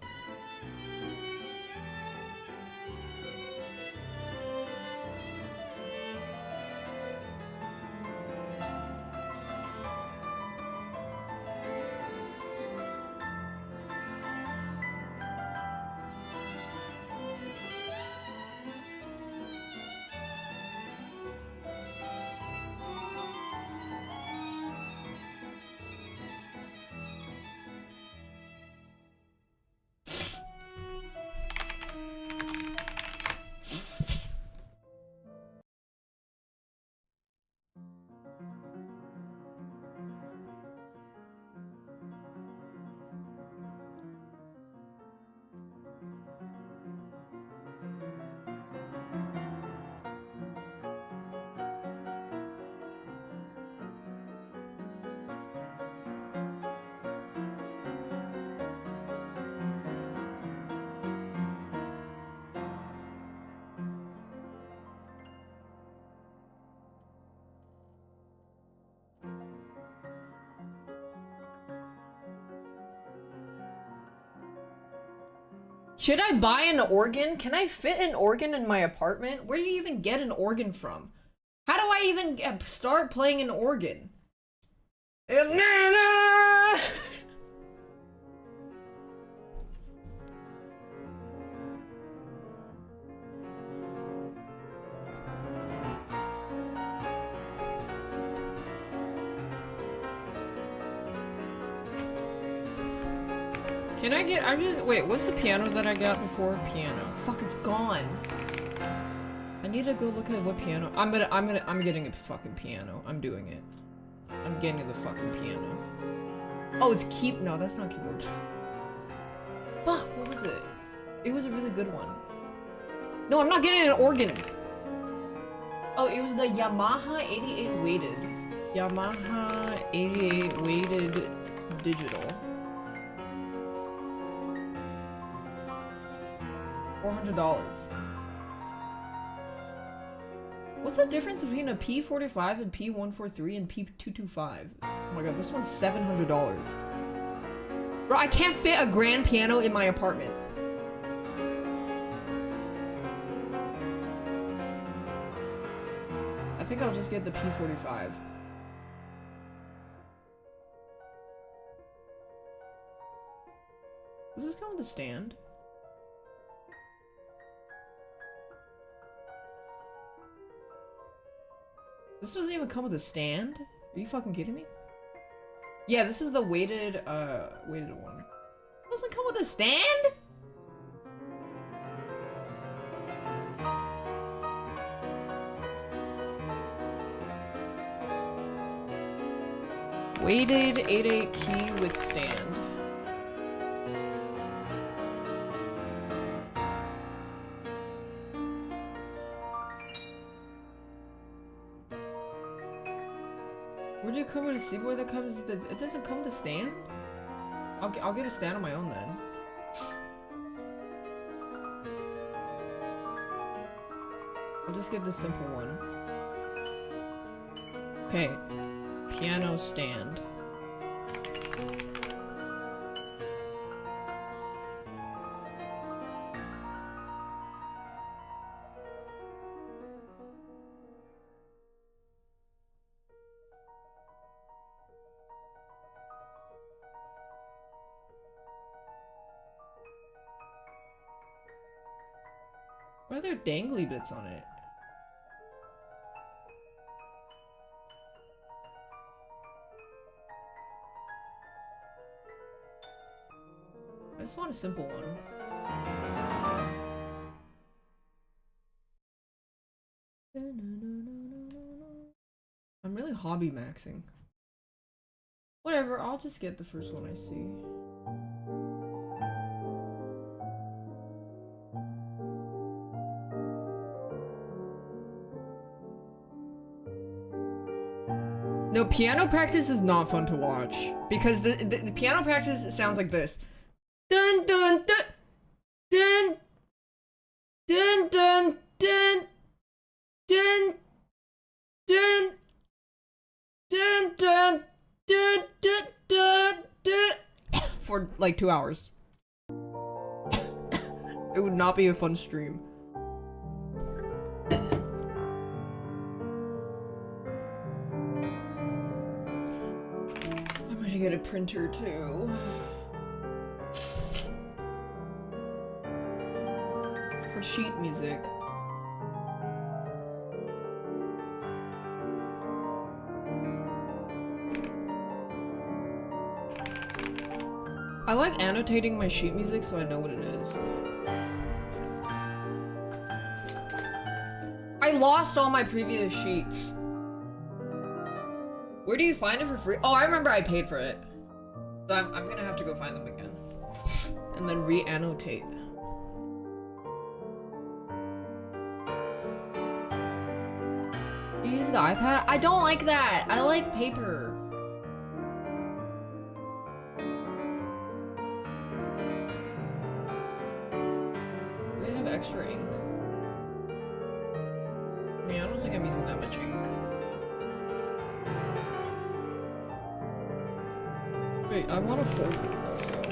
Should I buy an organ? Can I fit an organ in my apartment? Where do you even get an organ from? How do I even start playing an organ? Can I get, wait, what's the piano that I got before? Piano. Fuck, it's gone. I need to go look at what piano. I'm getting a fucking piano. I'm doing it. I'm getting the fucking piano. Oh, it's no, that's not keyboard. Fuck, what was it? It was a really good one. No, I'm not getting an organ. Oh, it was the Yamaha 88 weighted. Yamaha 88 weighted digital. $400. What's the difference between a P45 and P143 and P225? Oh my god, this one's $700. Bro, I can't fit a grand piano in my apartment. I think I'll just get the P45. Does this come with a stand? This doesn't even come with a stand? Are you fucking kidding me? Yeah, this is the weighted one. It doesn't come with a stand? Weighted 8/8 key with stand. Where do you come with a sequel that comes with it doesn't come with a stand? I'll get a stand on my own then. I'll just get the simple one. Okay. Piano stand. Why are there dangly bits on it? I just want a simple one. I'm really hobby maxing. Whatever, I'll just get the first one I see. No, piano practice is not fun to watch because the piano practice sounds like this. Dun dun dun dun dun dun dun dun dun dun dun dun dun dun dun for like 2 hours. It would not be a fun stream. I'm gonna get a printer too. For sheet music. I like annotating my sheet music so I know what it is. I lost all my previous sheets. Where do you find it for free? Oh, I remember I paid for it. So I'm gonna have to go find them again. And then re-annotate. You use the iPad? I don't like that! I like paper. Do they have extra ink? I mean, I don't think I'm using that much ink. Wait, I want a folder also.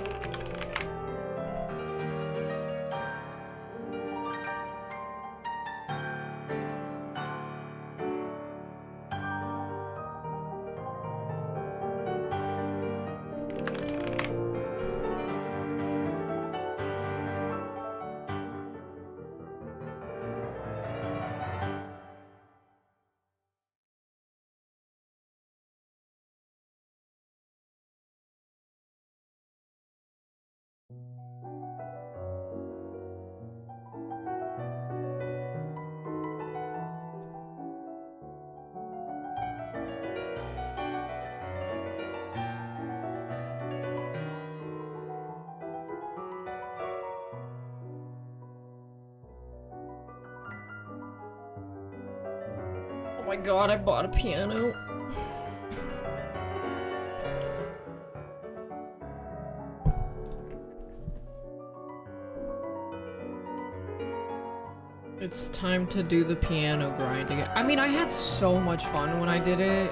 Oh my god, I bought a piano. It's time to do the piano grind again. I mean, I had so much fun when I did it.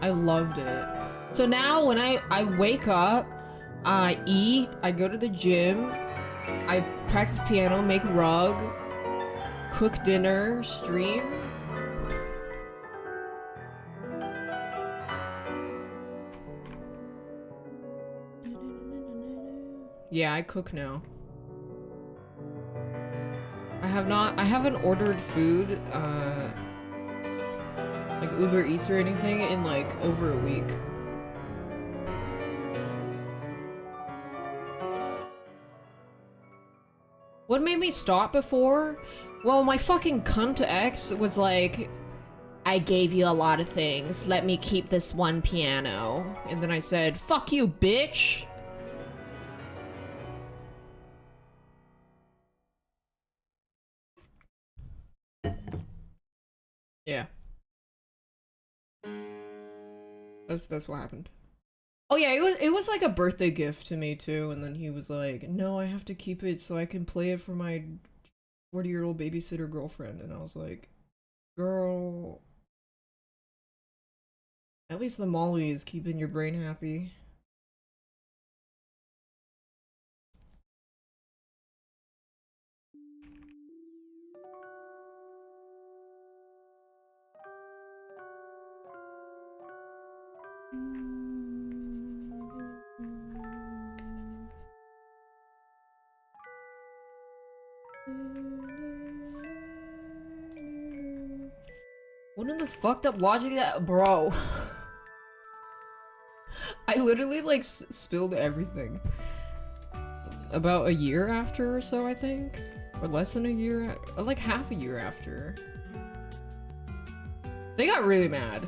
I loved it. So now when I wake up, I eat, I go to the gym, I practice piano, make rug, cook dinner, stream. Yeah, I cook now. I haven't ordered food, like Uber Eats or anything in like over a week. What made me stop before? Well, my fucking cunt ex was like, I gave you a lot of things, let me keep this one piano. And then I said, fuck you, bitch! Yeah. That's what happened. Oh yeah, it was like a birthday gift to me too, and then he was like, no, I have to keep it so I can play it for my 40-year-old babysitter girlfriend, and I was like, girl, at least the Molly is keeping your brain happy. What in the fucked up logic that, bro? I literally like spilled everything. About a year after or so, I think, or less than a year, like half a year after. They got really mad.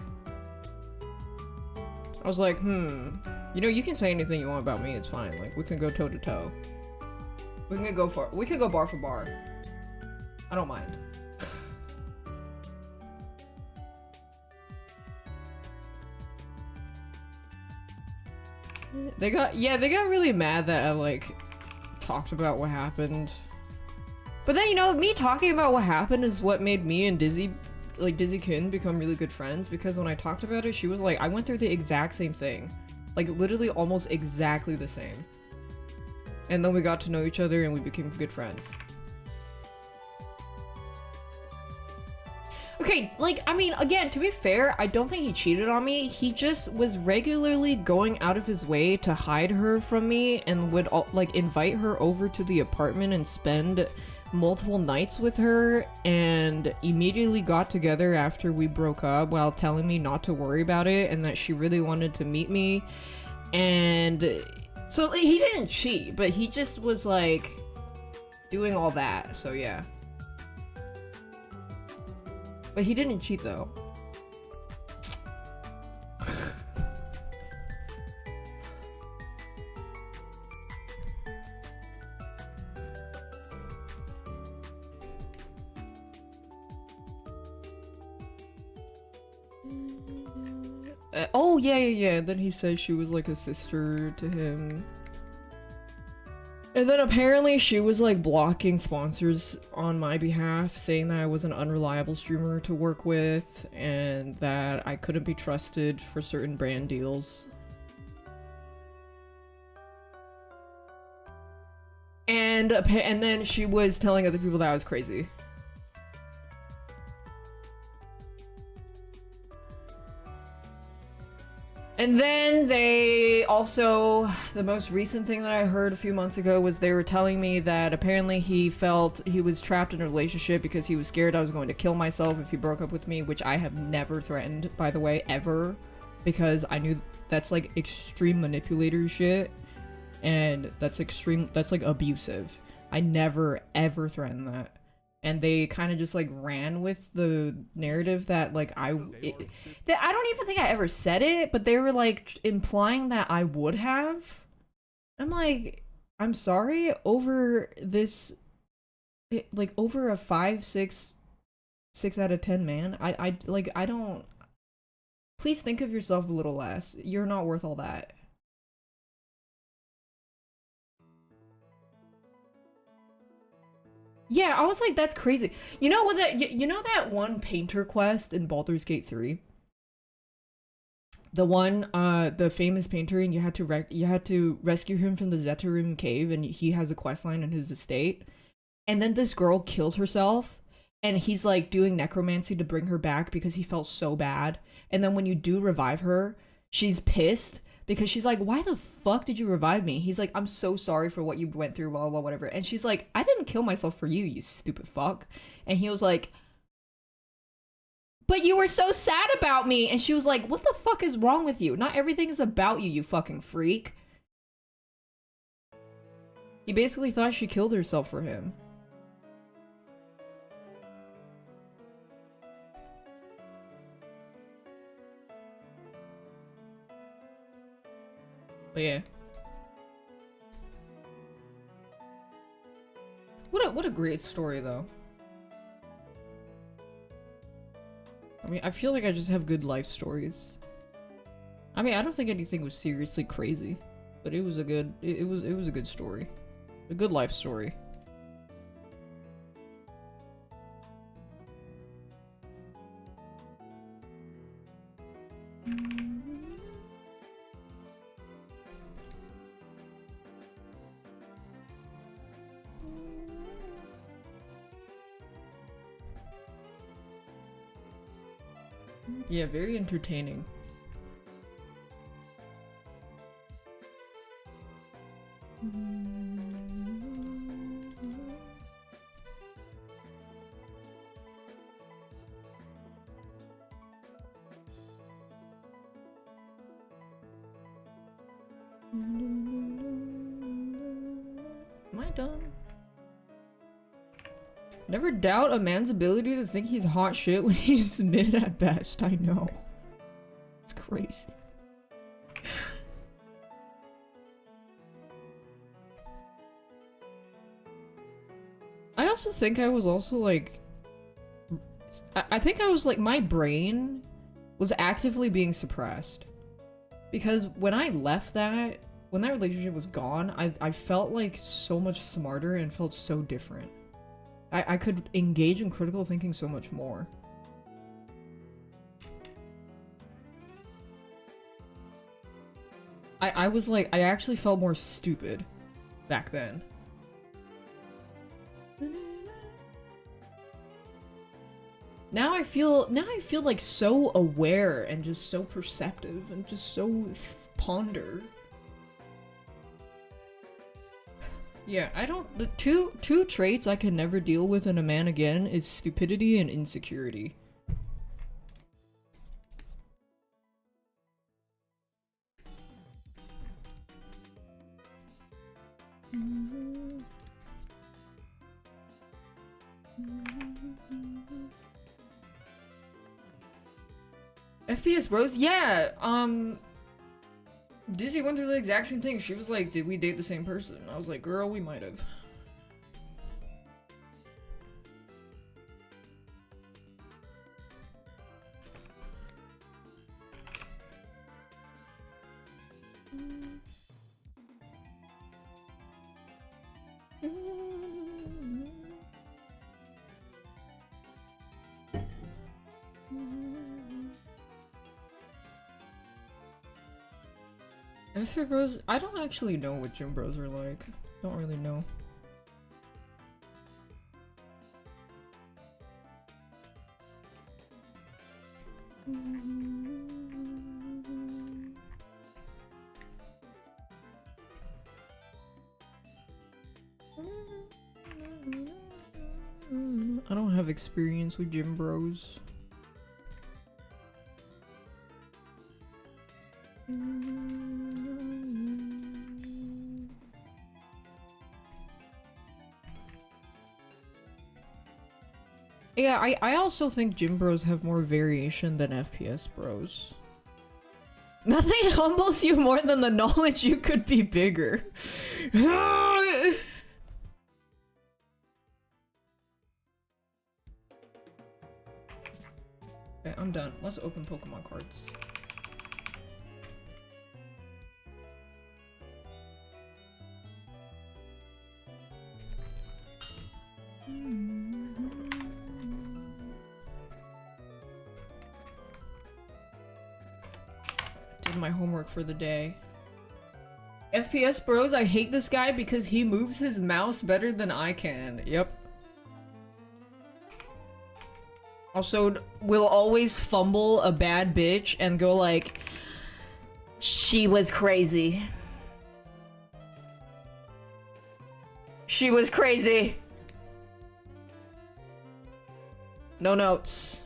I was like, you know, you can say anything you want about me, it's fine. Like, we can go toe to toe. We can go bar for bar. I don't mind. They got really mad that I, like, talked about what happened. But then, you know, me talking about what happened is what made me and Dizzy Kin become really good friends, because when I talked about it, she was like, I went through the exact same thing. Like, literally almost exactly the same. And then we got to know each other and we became good friends. Okay, like, I mean, again, to be fair, I don't think he cheated on me. He just was regularly going out of his way to hide her from me and would, like, invite her over to the apartment and spend multiple nights with her, and immediately got together after we broke up while telling me not to worry about it and that she really wanted to meet me. And so he didn't cheat, but he just was, like, doing all that, so yeah. But he didn't cheat, though. Oh, yeah. And then he said she was like a sister to him. And then apparently she was like blocking sponsors on my behalf, saying that I was an unreliable streamer to work with and that I couldn't be trusted for certain brand deals. And then she was telling other people that I was crazy. And then they also, the most recent thing that I heard a few months ago was they were telling me that apparently he felt he was trapped in a relationship because he was scared I was going to kill myself if he broke up with me, which I have never threatened, by the way, ever, because I knew that's like extreme manipulator shit, and that's like abusive. I never ever threatened that. And they kind of just like ran with the narrative that like I don't even think I ever said it, but they were like implying that I would have. I'm like, I'm sorry, over this, like over a 5, 6 out of 10 man. I don't. Please think of yourself a little less. You're not worth all that. Yeah, I was like, that's crazy. You know what you know that one painter quest in Baldur's Gate 3? The one, the famous painter, and you had to rescue him from the Zetarim cave, and he has a quest line in his estate. And then this girl killed herself, and he's like doing necromancy to bring her back because he felt so bad. And then when you do revive her, she's pissed because she's like, why the fuck did you revive me? He's like, I'm so sorry for what you went through, blah, blah, whatever. And she's like, I didn't kill myself for you, you stupid fuck. And he was like, but you were so sad about me. And she was like, what the fuck is wrong with you? Not everything is about you, you fucking freak. He basically thought she killed herself for him. But yeah. What a great story, though. I mean, I feel like I just have good life stories. I mean, I don't think anything was seriously crazy, but it was a good, it was a good story. A good life story. Yeah, very entertaining. Am I done? Never doubt a man's ability to think he's hot shit when he's mid at best. I know. It's crazy. I also think I was also like... I think I was like, my brain was actively being suppressed. Because when I left that, when that relationship was gone, I felt like so much smarter and felt so different. I could engage in critical thinking so much more. I was like, I actually felt more stupid back then. Now I feel like so aware and just so perceptive and just so ponder. Yeah, I don't. The two traits I can never deal with in a man again is stupidity and insecurity. FPS bros, yeah. Dizzy went through the exact same thing. She was like, "Did we date the same person?" I was like, "Girl, we might have." FPS bros, I don't actually know what gym bros are like. Don't really know. I don't have experience with gym bros. Yeah, I also think gym bros have more variation than FPS bros. Nothing humbles you more than the knowledge you could be bigger. Okay, I'm done. Let's open Pokemon cards. Did my homework for the day. FPS bros, I hate this guy because he moves his mouse better than I can. Yep. Also, will always fumble a bad bitch and go like, "She was crazy. She was crazy." No notes.